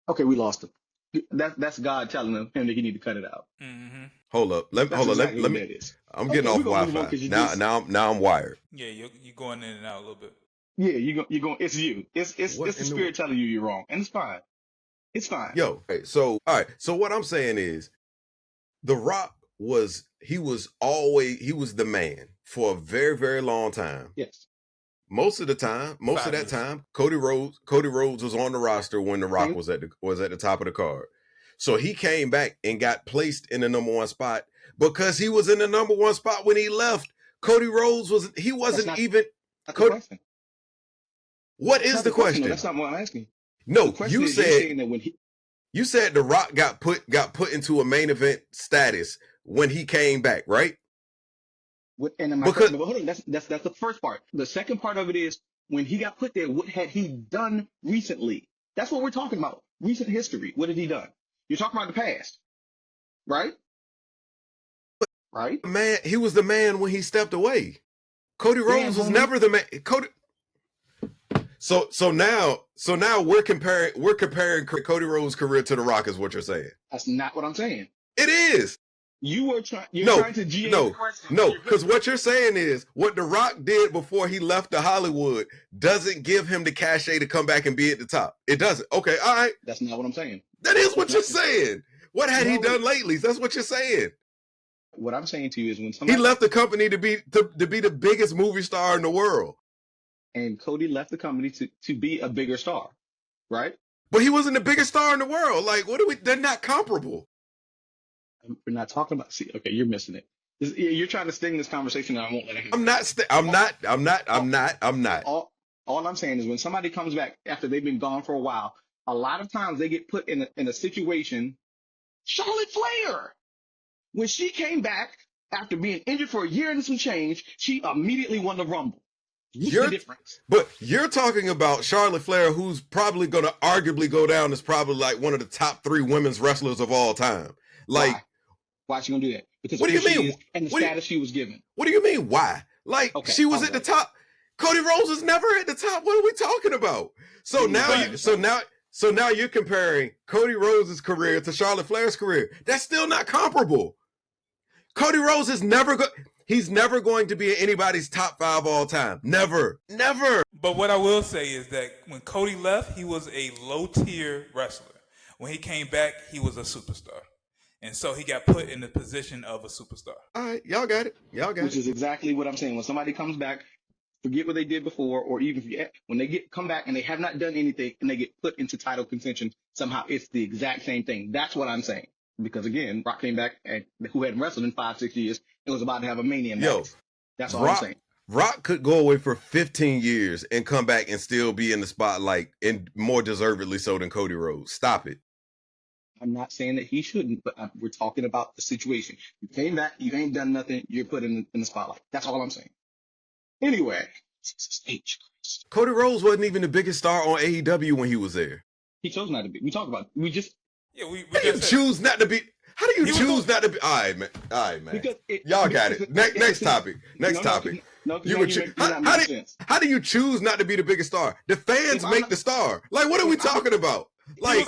Okay, we lost him. That's God telling him that he need to cut it out. Mm-hmm. Hold up. Let me. I'm getting off Wi-Fi. Now I'm wired. Yeah, you're going in and out a little bit. Yeah, you're going. It's you. It's the spirit telling you you're wrong, and it's fine. It's fine. Yo, okay, so all right. So what I'm saying is, The Rock was the man for a very, very long time. Yes. Most of that time, Cody Rhodes was on the roster when The Rock was at the top of the card. So he came back and got placed in the number 1 spot because he was in the number 1 spot when he left. Cody Rhodes wasn't even. Cody, what is the question? No, that's not what I'm asking. No, you said The Rock got put into a main event status when he came back, right? Hold on, that's the first part. The second part of it is when he got put there, what had he done recently? That's what we're talking about. Recent history. What had he done? You're talking about the past, right? Right? Man, he was the man when he stepped away. Cody Damn, Rhodes was homie. never the man. Cody. So now we're comparing Cody Rhodes' career to The Rock, is what you're saying. That's not what I'm saying. It is. You're trying to GA the question. No, because what you're saying is what The Rock did before he left the Hollywood doesn't give him the cachet to come back and be at the top. It doesn't. Okay, all right. That's not what I'm saying. That is what you're saying. What had he done lately? That's what you're saying. What I'm saying to you is when somebody he left the company to be the biggest movie star in the world. And Cody left the company to be a bigger star, right? But he wasn't the biggest star in the world. Like, they're not comparable. We're not talking about. See, okay, you're missing it. You're trying to sting this conversation, and I won't let it happen. I'm not. All I'm saying is when somebody comes back after they've been gone for a while, a lot of times they get put in a situation. Charlotte Flair, when she came back after being injured for a year and some change, she immediately won the Rumble. What's the difference? But you're talking about Charlotte Flair, who's probably going to arguably go down as probably like one of the top 3 women's wrestlers of all time. Like. Why is she gonna do that? Because what do you mean? And the status she was given. What do you mean? Why? Like she was at the top. Cody Rhodes was never at the top. What are we talking about? So now you're comparing Cody Rhodes' career to Charlotte Flair's career. That's still not comparable. Cody Rhodes is he's never going to be in anybody's top 5 all time. Never. But what I will say is that when Cody left, he was a low tier wrestler. When he came back, he was a superstar. And so he got put in the position of a superstar. All right, y'all got it. Which is exactly what I'm saying. When somebody comes back, forget what they did before, or even when they come back and they have not done anything and they get put into title contention, somehow it's the exact same thing. That's what I'm saying. Because again, Rock came back and who hadn't wrestled in 5-6 years and was about to have a Mania match. That's all I'm saying. Rock could go away for 15 years and come back and still be in the spotlight, and more deservedly so than Cody Rhodes. Stop it. I'm not saying that he shouldn't, but we're talking about the situation. You came back, you ain't done nothing, you're put in the spotlight. That's all I'm saying. Anyway, Cody Rhodes wasn't even the biggest star on AEW when he was there. He chose not to be. We talk about it. We just choose not to be. How do you choose not to be? All right, man. Y'all got it. Next topic. How do you choose not to be the biggest star? The fans make the star. Like, what are we talking about? Like,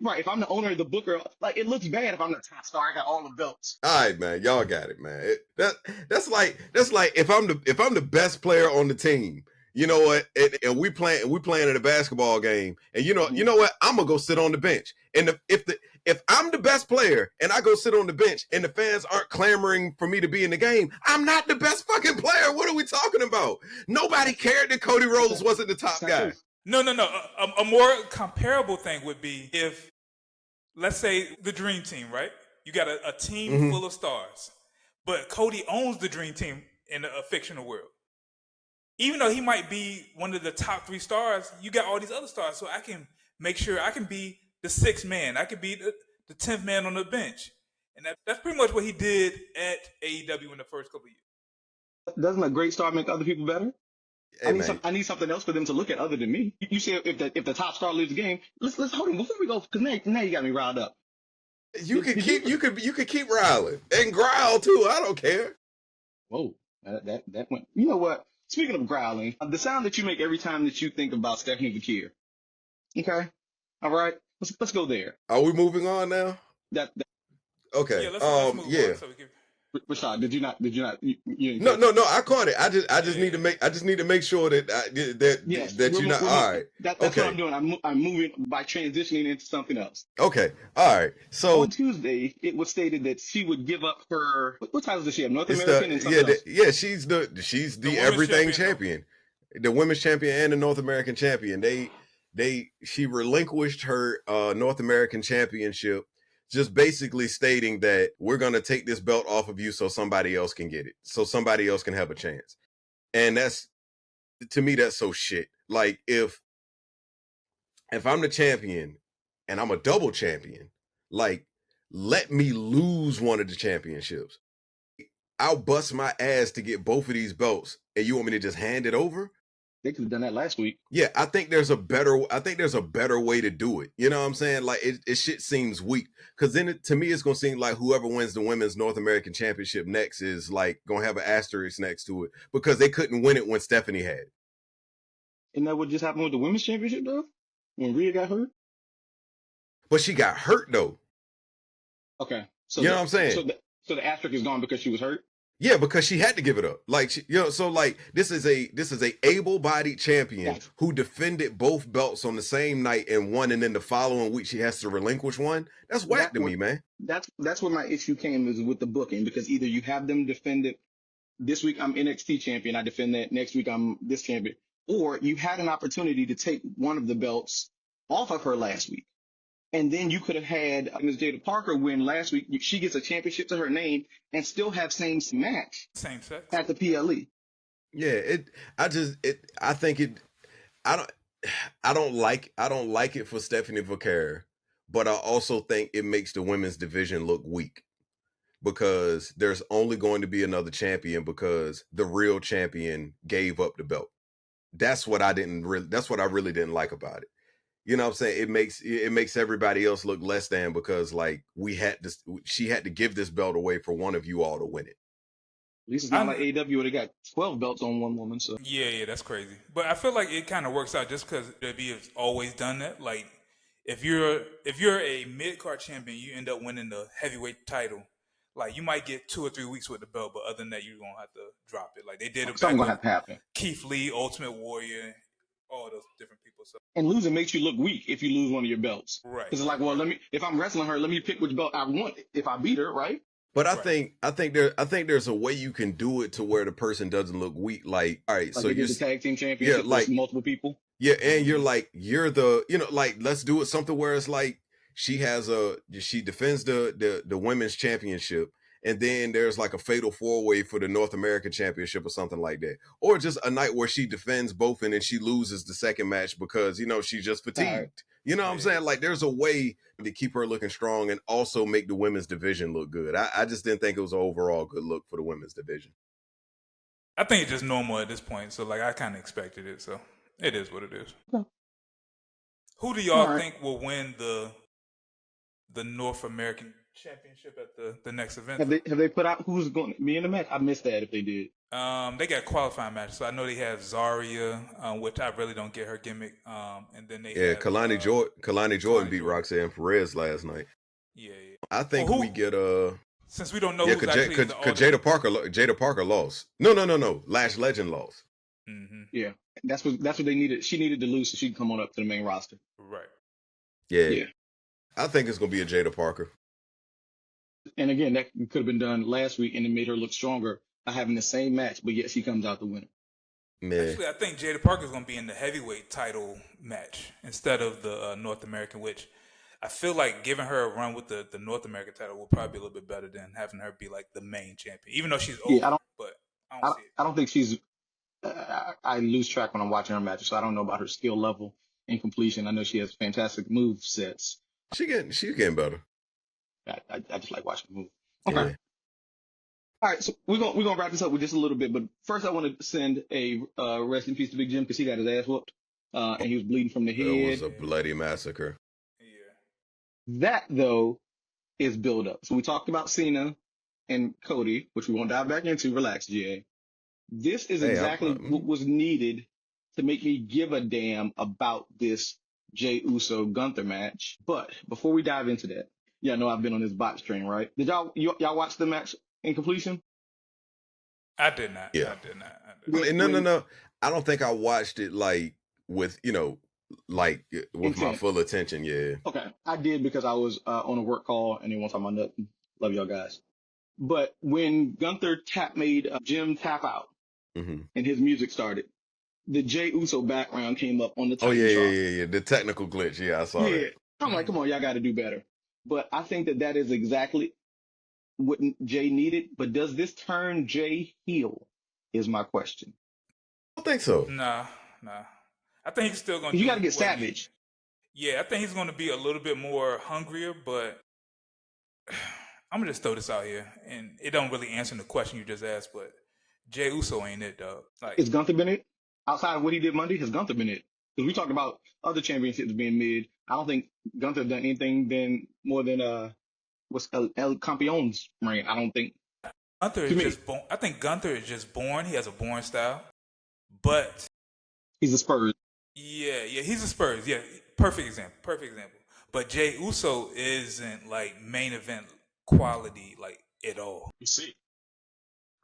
right, if I'm the owner of the booker, like it looks bad if I'm the top star. I got all the belts. All right, man, y'all got it, man. That's like if I'm the best player on the team, you know what? And we playing in a basketball game, and you know what? I'm gonna go sit on the bench. And if I'm the best player and I go sit on the bench and the fans aren't clamoring for me to be in the game, I'm not the best fucking player. What are we talking about? Nobody cared that Cody Rhodes wasn't the top guy. No. A more comparable thing would be if, let's say, the Dream Team, right? You got a team full of stars, but Cody owns the Dream Team in a fictional world. Even though he might be one of the top 3 stars, you got all these other stars, so I can make sure I can be the 6th man. I could be the 10th man on the bench. And that's pretty much what he did at AEW in the first couple of years. Doesn't a great star make other people better? Hey, I need something else for them to look at other than me. You say if the top star leaves the game, let's hold on before we go, because now you got me riled up. You could keep riling and growl too. I don't care. Whoa, that went. You know what? Speaking of growling, the sound that you make every time that you think about Stephanie Bakir. Okay, all right. Let's go there. Are we moving on now? Okay. Yeah, let's move on so we can... Rashad, did you not? No. I caught it. I just need to make sure that you're not. All right. That's what I'm doing. I'm moving by transitioning into something else. Okay. All right. So on Tuesday, it was stated that she would give up her. What titles does she have? North American and something else? She's the everything champion, the women's champion and the North American champion. She relinquished her North American championship, just basically stating that we're going to take this belt off of you so somebody else can get it, so somebody else can have a chance. And to me, that's so shit. Like, if I'm the champion and I'm a double champion, like, let me lose one of the championships. I'll bust my ass to get both of these belts, and you want me to just hand it over? They could have done that last week. Yeah, I think there's a better way to do it. You know what I'm saying? Like it shit seems weak. Cause then to me it's gonna seem like whoever wins the women's North American championship next is like gonna have an asterisk next to it because they couldn't win it when Stephanie had it. Isn't that what just happened with the women's championship though? When Rhea got hurt? But she got hurt though. Okay. So You know what I'm saying? So the asterisk is gone because she was hurt? Yeah, because she had to give it up. Like so like this is a able-bodied champion Gotcha. who defended both belts on the same night and won, and then the following week she has to relinquish one. That's whack to me, man. That's where my issue came is with the booking, because either you have them defend it this week, I'm NXT champion, I defend that, next week I'm this champion, or you had an opportunity to take one of the belts off of her last week. And then you could have had Ms. Jada Parker win last week. She gets a championship to her name and still have same match Same sex at the PLE. Yeah, I think it I don't like it for Stephanie Vaquer, but I also think it makes the women's division look weak because there's only going to be another champion because the real champion gave up the belt. That's what I really didn't like about it. You know what I'm saying? It makes everybody else look less than because like she had to give this belt away for one of you all to win it. At least it's not like AEW where they got 12 belts on one woman. So yeah, that's crazy. But I feel like it kind of works out just because WWE has always done that. Like if you're a mid card champion, you end up winning the heavyweight title. Like you might get 2 or 3 weeks with the belt, but other than that, you're gonna have to drop it. Like they did it something back gonna with have to happen. Keith Lee, Ultimate Warrior, all those different people. So And losing makes you look weak if you lose one of your belts. right. Because it's like, well, if I'm wrestling her, let me pick which belt I want if I beat her, right? But I think there's a way you can do it to where the person doesn't look weak. Like, all right, Like so they you're did the tag team championship with multiple people. Yeah, and you're the like let's do it something where it's like she defends the women's championship, and then there's like a fatal 4-way for the North American championship or something like that, or just a night where she defends both and then she loses the second match because she's just fatigued. Right. You know what I'm saying? Like there's a way to keep her looking strong and also make the women's division look good. I just didn't think it was an overall good look for the women's division. I think it's just normal at this point. So like I kind of expected it. So it is what it is. Yeah. Who do y'all think will win the North American Championship at the next event? Have they put out who's going to be in the match? I missed that if they did. They got qualifying matches. So I know they have Zarya, which I really don't get her gimmick. And then they have Kalani Jordan beat Roxanne Perez last night. Yeah. I think we get since we don't know who's actually because Jada Parker lost. No. Lash Legend lost. Mm-hmm. Yeah, that's what they needed. She needed to lose so she can come on up to the main roster. Right. Yeah. I think it's gonna be a Jada Parker. And again, that could have been done last week, and it made her look stronger by having the same match, but yet she comes out the winner. Man. Actually, I think Jada Parker is gonna be in the heavyweight title match instead of the North American, which I feel like giving her a run with the North American title will probably be a little bit better than having her be like the main champion, even though she's old. Yeah, I don't see it. I don't think she's. I lose track when I'm watching her matches, so I don't know about her skill level and completion. I know she has fantastic move sets. She's getting better. I just like watching her move. Okay. Yeah. All right, so we're gonna wrap this up with just a little bit, but first I want to send a rest in peace to Big Jim because he got his ass whooped and he was bleeding from the head. It was a bloody massacre. Yeah. That though is build up. So we talked about Cena and Cody, which we won't dive back into. Relax, GA. This is exactly what was needed to make me give a damn about this Jey Uso Gunther match. But before we dive into that, yeah, I know I've been on this botch train, right? Did y'all watch the match in completion? I did not. Yeah. I did not. No. I don't think I watched it like with like with my full attention. Yeah. Okay, I did because I was on a work call and they want to talk about nothing. Love y'all guys. But when Gunther made Jim tap out and his music started, the Jey Uso background came up on the Titan chart. Yeah. The technical glitch. Yeah, I saw that. I'm like, come on, y'all got to do better. But I think that is exactly what Jey needed. But does this turn Jey heel? Is my question. I don't think so. Nah. I think he's still going to. You got to get savage. I think he's going to be a little bit more hungrier, but I'm gonna just throw this out here, and it don't really answer the question you just asked. But Jey Uso ain't it, dog. Like, is Gunther been it? outside of what he did Monday, has Gunther been it? Because we talked about other championships being mid. I don't think Gunther done anything more than what's El Campion's reign. I don't think. Gunther To is me, just born. I think Gunther is just born. He has a born style. But he's a Spurs. yeah, he's a Spurs. Yeah, perfect example. Perfect example. But Jey Uso isn't like main event quality like at all. You see.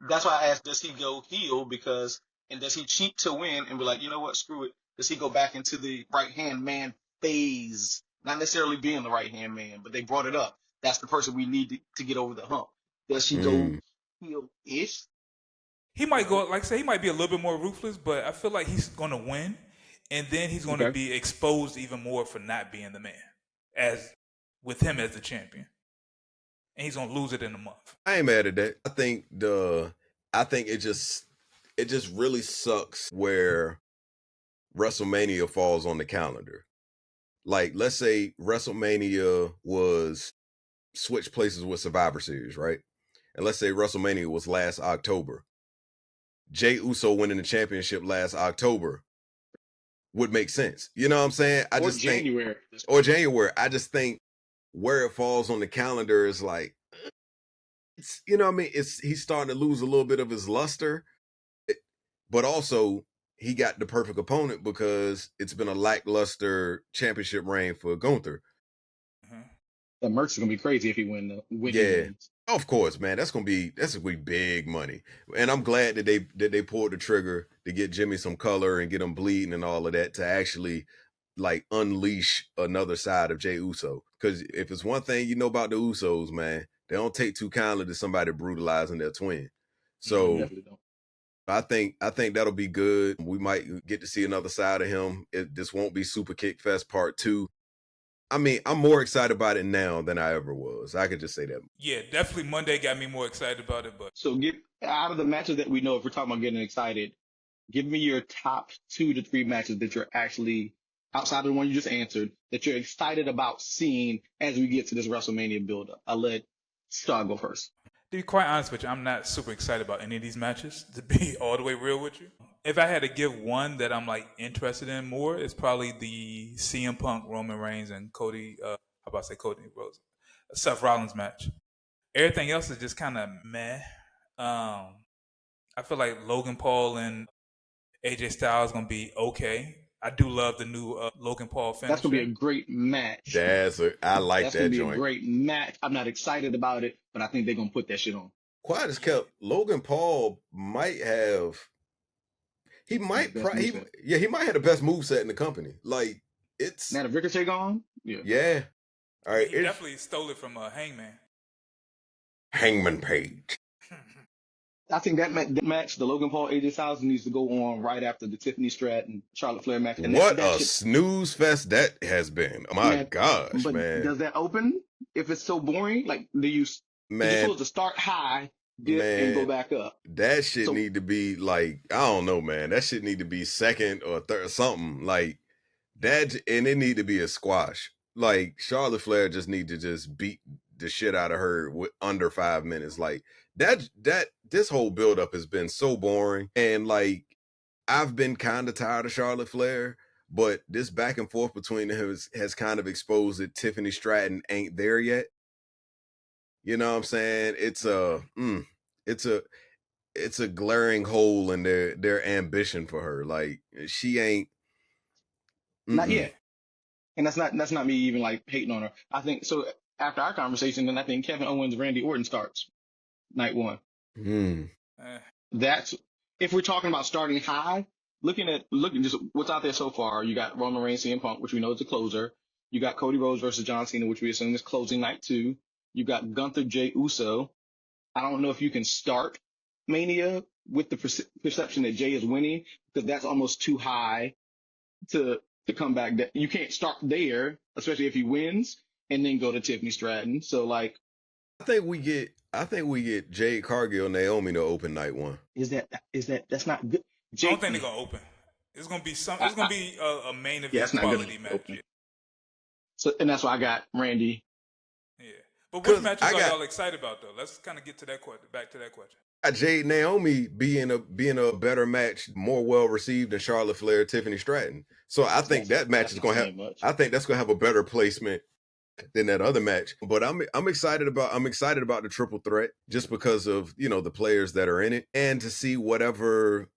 That's why I asked, does he go heel and does he cheat to win and be like, you know what, screw it? Does he go back into the right hand man phase? Not necessarily being the right hand man, but they brought it up. That's the person we need to get over the hump. Does he go heel ish? He might go, like I say, he might be a little bit more ruthless, but I feel like he's going to win, and then he's going to be exposed even more for not being the man, as with him as the champion, and he's going to lose it in a month. I ain't mad at that. I think it just really sucks where WrestleMania falls on the calendar. Like, let's say WrestleMania was switch places with Survivor Series, right? And let's say WrestleMania was last October. Jey Uso winning the championship last October would make sense. You know what I'm saying? Or January. I just think where it falls on the calendar is like, it's, you know what I mean? He's starting to lose a little bit of his luster, but also he got the perfect opponent because it's been a lackluster championship reign for Gunther. The merch is gonna be crazy if he wins. Yeah, of course, man. That's gonna be big money, and I'm glad that they pulled the trigger to get Jimmy some color and get him bleeding and all of that to actually like unleash another side of Jey Uso. Because if it's one thing you know about the Usos, man, they don't take too kindly to somebody brutalizing their twin. So definitely don't. I think that'll be good. We might get to see another side of him. This won't be Super Kick Fest Part 2. I mean, I'm more excited about it now than I ever was. I could just say that. Yeah, definitely Monday got me more excited about it. But so get out of the matches that we know, if we're talking about getting excited, give me your top 2 to 3 matches that you're actually, outside of the one you just answered, that you're excited about seeing as we get to this WrestleMania build-up. I'll let Star go first. To be quite honest with you, I'm not super excited about any of these matches, to be all the way real with you. If I had to give one that I'm like interested in more, it's probably the CM Punk, Roman Reigns, and Cody, Seth Rollins match. Everything else is just kind of meh. I feel like Logan Paul and AJ Styles is going to be okay. I do love the new Logan Paul finisher. That's going to be a great match. I like That's that gonna be joint. a great match. I'm not excited about it, but I think they're going to put that shit on. Quiet as kept, Logan Paul might have... He might have the best moveset in the company. Like, it's... Now the Ricochet gone? Yeah. All right. He definitely stole it from Hangman. Hangman Page. I think that match, the Logan Paul AJ Styles, needs to go on right after the Tiffany Stratton Charlotte Flair match. And what a snooze fest that has been. Oh my gosh, but man. Does that open if it's so boring? Like, you're supposed to start high, dip, and go back up. That shit need to be like, I don't know, man. That shit need to be second or third, something like that. And it need to be a squash. Like, Charlotte Flair just need to just beat the shit out of her with under 5 minutes. Like, this whole buildup has been so boring. And like, I've been kind of tired of Charlotte Flair, but this back and forth between them has kind of exposed that Tiffany Stratton ain't there yet. You know what I'm saying? It's a glaring hole in their ambition for her. Like, she ain't not yet. And that's not me even like hating on her. I think so. After our conversation, then I think Kevin Owens, Randy Orton starts night 1. That's if we're talking about starting high. Looking just what's out there so far. You got Roman Reigns, CM Punk, which we know is a closer. You got Cody Rhodes versus John Cena, which we assume is closing night 2. You got Gunther, Jey Uso. I don't know if you can start Mania with the perception that Jey is winning, because that's almost too high to come back. You can't start there, especially if he wins, and then go to Tiffany Stratton. So like, I think we get Jade Cargill, Naomi to open night 1. That's not good. I don't think they're gonna open. It's gonna be it's gonna be a main event quality match. Yeah. So, and that's why I got Randy. Yeah, but which matches are y'all excited about though? Let's kind of get to that question. Back to that question. Jade Naomi being a better match, more well received than Charlotte Flair, Tiffany Stratton. So I think that match is That's not gonna have. saying much. I think that's gonna have a better placement than that other match. But I'm excited about the triple threat just because of the players that are in it, and to see whatever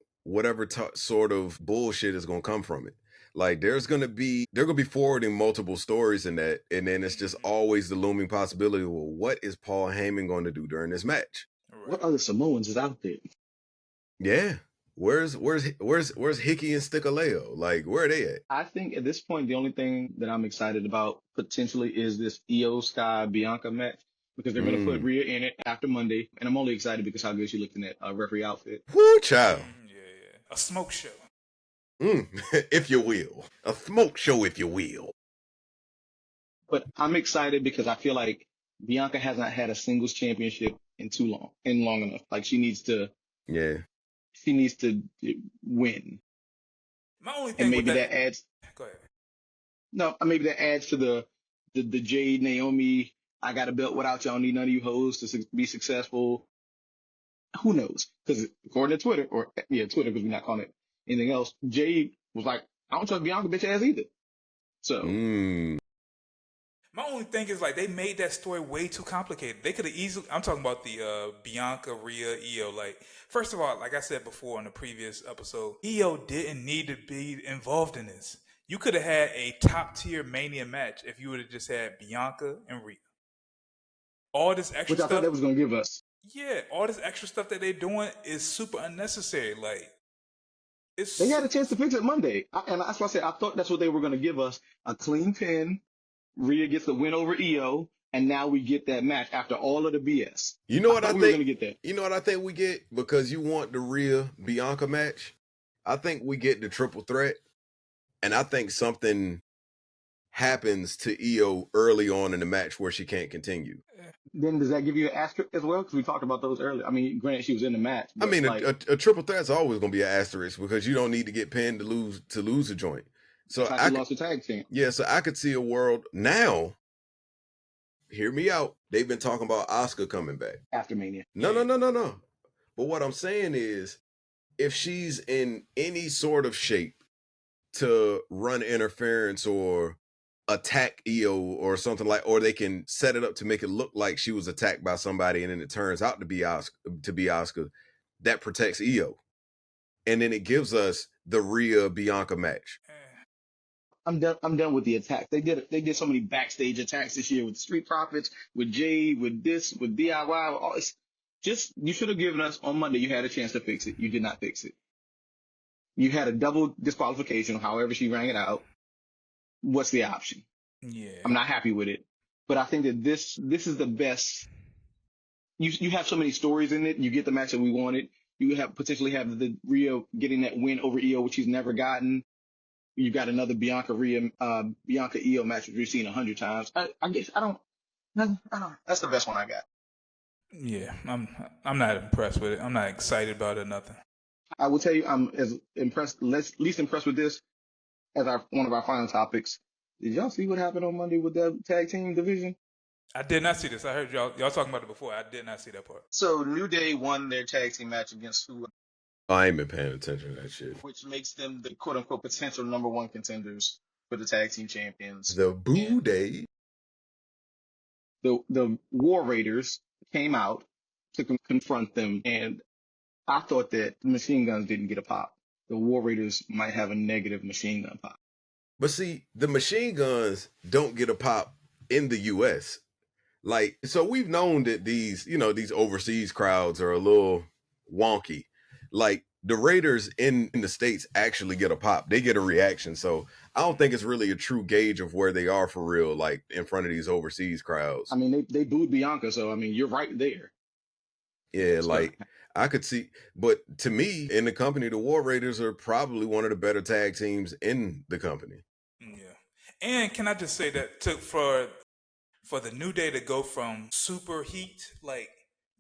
sort of bullshit is gonna come from it. Like they're gonna be forwarding multiple stories in that, and then it's just always the looming possibility. Well, what is Paul Heyman going to do during this match? Right. What other Samoans is out there? Yeah. Where's Hickey and Stickaleo? Like, where are they at? I think at this point, the only thing that I'm excited about potentially is this Io Sky Bianca match because they're going to put Rhea in it after Monday. And I'm only excited because how good she looked in that referee outfit. Woo, child. Yeah. A smoke show. If you will. A smoke show, if you will. But I'm excited because I feel like Bianca has not had a singles championship in long enough. Like she needs to win. My only thing And maybe with that adds. Go ahead. No, maybe that adds to the Jade Naomi. I got a belt without y'all. Need none of you hoes to be successful. Who knows? Because according to Twitter, Twitter, because we're not calling it anything else. Jade was like, I don't trust Bianca bitch ass either. So. My only thing is like they made that story way too complicated. They could have easily. I'm talking about the Bianca, Rhea, Io. Like first of all, like I said before on the previous episode, Io didn't need to be involved in this. You could have had a top tier Mania match if you would have just had Bianca and Rhea. All this extra Which I thought that was going to give us. Yeah, all this extra stuff that they're doing is super unnecessary. Like they had a chance to fix it Monday, and that's why I said I thought that's what they were going to give us: a clean pin. Rhea gets the win over Io, and now we get that match after all of the BS. You know what I think? We were going to get that. You know what I think we get? Because you want the Rhea Bianca match. I think we get the triple threat, and I think something happens to Io early on in the match where she can't continue. Then does that give you an asterisk as well? Because we talked about those earlier. I mean, granted, she was in the match. I mean, like, a triple threat's always going to be an asterisk because you don't need to get pinned to lose a joint. So I lost the tag team. Yeah, so I could see a world now. Hear me out. They've been talking about Asuka coming back after Mania. No. But what I'm saying is, if she's in any sort of shape to run interference or attack Io or something like, or they can set it up to make it look like she was attacked by somebody, and then it turns out to be Asuka, that protects Io, and then it gives us the Rhea Bianca match. I'm done with the attack. They did so many backstage attacks this year with Street Profits, with Jade, with DIY, with all this. Just you should have given us on Monday. You had a chance to fix it. You did not fix it. You had a double disqualification, however she rang it out. What's the option? Yeah, I'm not happy with it, but I think that this is the best. You have so many stories in it. You get the match that we wanted. You potentially have the Rhea getting that win over Io, which she's never gotten. You got another Bianca Io match, which we've seen 100 times. I guess I don't. That's the best one I got. Yeah, I'm not impressed with it. I'm not excited about it. Nothing. I will tell you, I'm as impressed, least impressed with this as one of our final topics. Did y'all see what happened on Monday with the tag team division? I did not see this. I heard y'all talking about it before. I did not see that part. So New Day won their tag team match against who? I ain't been paying attention to that shit. Which makes them the quote unquote potential number one contenders for the tag team champions. The Boo Day. The War Raiders came out to confront them, and I thought that the Machine Guns didn't get a pop. The War Raiders might have a negative Machine Gun pop. But see, the Machine Guns don't get a pop in the U.S. Like, so we've known that these overseas crowds are a little wonky. Like, the Raiders in the States actually get a pop. They get a reaction. So I don't think it's really a true gauge of where they are for real, like in front of these overseas crowds. I mean, they booed Bianca, so I mean, you're right there. Yeah, like I could see, but to me, in the company, the War Raiders are probably one of the better tag teams in the company. Yeah, and can I just say that for the New Day to go from super heat, like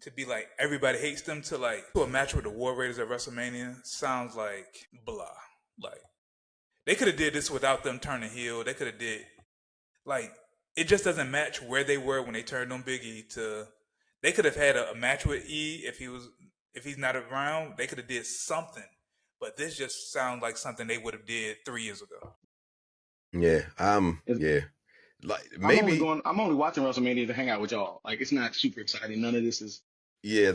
to be like everybody hates them, to a match with the War Raiders at WrestleMania sounds like blah. Like they could have did this without them turning heel. They could have did it just doesn't match where they were when they turned on Big E to. They could have had a match with E if he was If he's not around, they could have did something. But this just sounds like something they would have did 3 years ago. Yeah, yeah. Like maybe I'm only watching WrestleMania to hang out with y'all. Like it's not super exciting. None of this is. Yeah,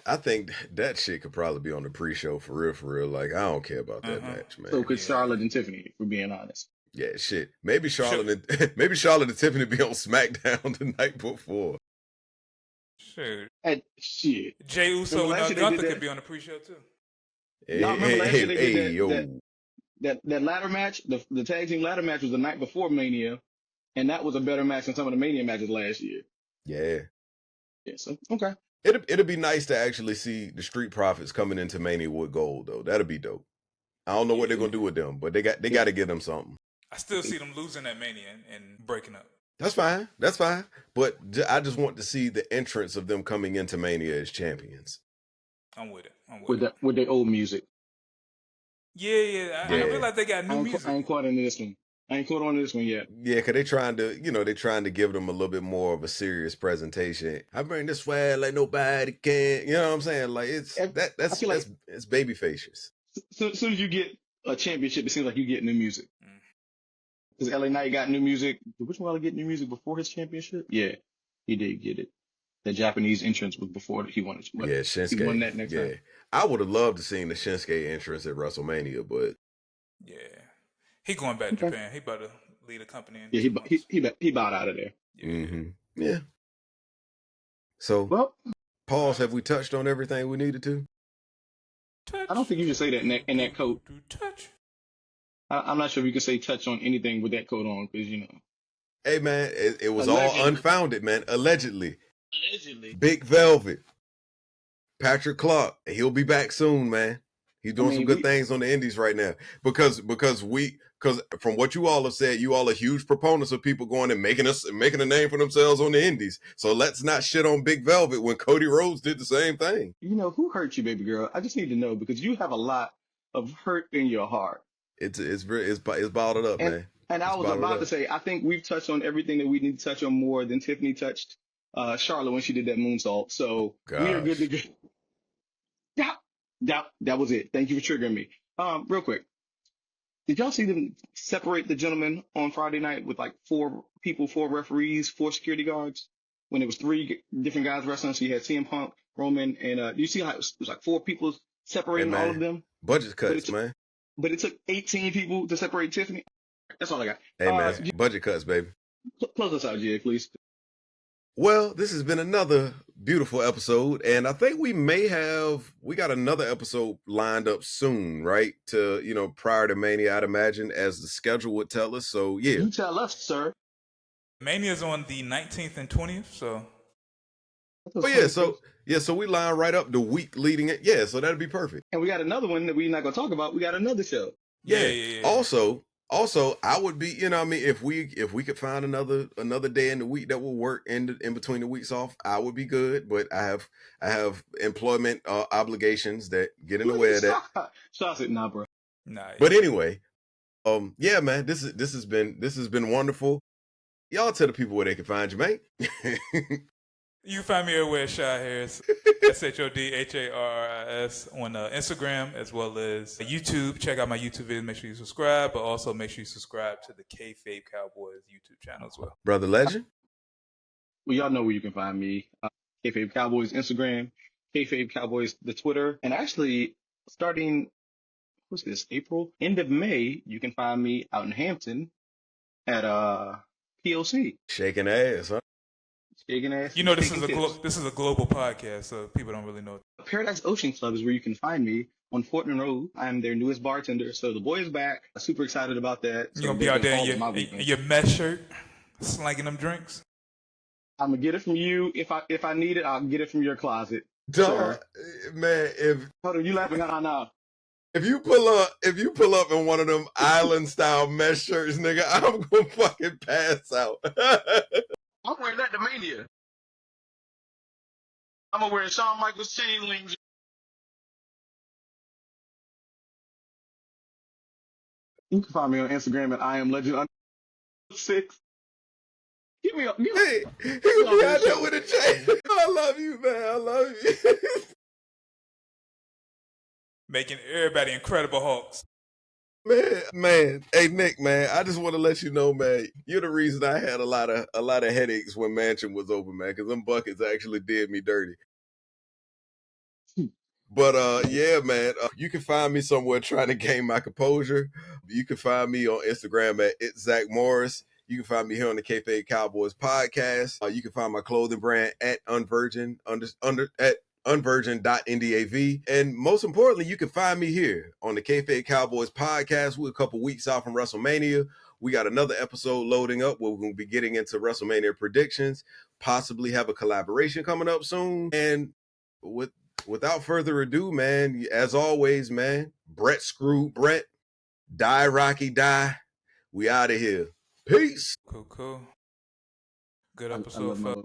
I think that shit could probably be on the pre-show for real, for real. Like I don't care about that match, man. So could Charlotte and Tiffany, if we're being honest. Yeah, shit. Maybe Charlotte and Tiffany be on SmackDown the night before. Sure. Shit. Jey Uso and Gunther could be on the pre-show too. Y'all remember last year they did that ladder match? The tag team ladder match was the night before Mania, and that was a better match than some of the Mania matches last year. Yeah. Yeah. So okay. It'd be nice to actually see the Street Profits coming into Mania with gold, though. That'd be dope. I don't know what they're gonna do with them, but they got to give them something. I still see them losing that Mania and breaking up. That's fine. But I just want to see the entrance of them coming into Mania as champions. I'm with it. With their old music. Yeah. I realize they got new music. I ain't caught on this one yet. Yeah, because they're trying to give them a little bit more of a serious presentation. I bring this swag like nobody can. You know what I'm saying? Like it's baby faces. So as soon as you get a championship, it seems like you get new music. Because LA Knight got new music. Did Which one get new music before his championship? Yeah, he did get it. The Japanese entrance was before he won it. Yeah, Shinsuke. He won that next time. I would have loved to seen the Shinsuke entrance at WrestleMania, but yeah, he going back to Japan. He about to lead a company. He bowed out of there. Yeah. So, pause. Have we touched on everything we needed to? I don't think you should say that in that coat. Touch. I'm not sure if you can say touch on anything with that coat on, because Hey man, it was all unfounded, man. Allegedly. Allegedly. Big Velvet. Patrick Clark. He'll be back soon, man. He's doing some good things on the indies right now. Because from what you all have said, you all are huge proponents of people going and making a name for themselves on the indies. So let's not shit on Big Velvet when Cody Rhodes did the same thing. Who hurt you, baby girl? I just need to know, because you have a lot of hurt in your heart. It's bottled up, man. And I was about to say, I think we've touched on everything that we need to touch on more than Tiffany touched Charlotte when she did that moonsault. So we are good to go. That was it. Thank you for triggering me. Real quick. Did y'all see them separate the gentlemen on Friday night with like 4 people, 4 referees, 4 security guards? When it was 3 different guys wrestling, so you had CM Punk, Roman, and do you see how it was like 4 people separating all of them? Budget cuts, man. But it took 18 people to separate Tiffany. That's all I got. Hey, man, budget cuts, baby. Close us out, Jay, please. Well, this has been another beautiful episode, and I think we got another episode lined up soon, right? Prior to Mania, I'd imagine, as the schedule would tell us. So, yeah. You tell us, sir. Mania's on the 19th and 20th, so. So we line right up the week leading it. Yeah, so that'd be perfect. And we got another one that we're not going to talk about. We got another show. Yeah. Also, I would be, if we could find another day in the week that will work in between the weeks off, I would be good. But I have employment obligations that get in the way of that. Stop it, nah, bro. Nah. But anyway, yeah, man, this has been wonderful. Y'all tell the people where they can find you, mate. You can find me everywhere, Shy Harris, SHODHARRIS, on Instagram as well as YouTube. Check out my YouTube videos. Make sure you subscribe, but also make sure you subscribe to the Kayfabe Cowboys YouTube channel as well. Brother Legend? Well, y'all know where you can find me. Kayfabe Cowboys Instagram, Kayfabe Cowboys the Twitter, and actually starting, what's this, April? End of May, you can find me out in Hampton at POC. Shaking ass, huh? Shaking ass. This is a global podcast, so people don't really know. Paradise Ocean Club is where you can find me on Fortnum Road. I am their newest bartender, so the boy is back. I'm super excited about that. You're gonna be out there in your mesh shirt, slanging them drinks. I'm gonna get it from you. If I need it, I'll get it from your closet. Man, hold on, you laughing now? If you pull up in one of them island style mesh shirts, nigga, I'm gonna fucking pass out. I'm wearing that to Mania. I'm gonna wear Shawn Michaels chain links. You can find me on Instagram at IamLegend6. Give me. Hey, he gonna be out there with a chain. I love you, man. I love you. making everybody Incredible Hulks. Man, hey Nick, man, I just want to let you know, man, you're the reason I had a lot of headaches when Mansion was open, man, because them buckets actually did me dirty. But yeah, man, you can find me somewhere trying to gain my composure. You can find me on Instagram at It's Zach Morris. You can find me here on the Kayfabe Cowboys podcast. You can find my clothing brand at Unvirgin at unvirgin.ndav. And most importantly, you can find me here on the Kayfabe Cowboys podcast. We're a couple weeks out from WrestleMania. We got another episode loading up where we're going to be getting into WrestleMania predictions, possibly have a collaboration coming up soon. And without further ado, man, as always, man, Brett screwed Brett. Die, Rocky, die. We out of here. Peace. Cool. Good I episode, love my folks. little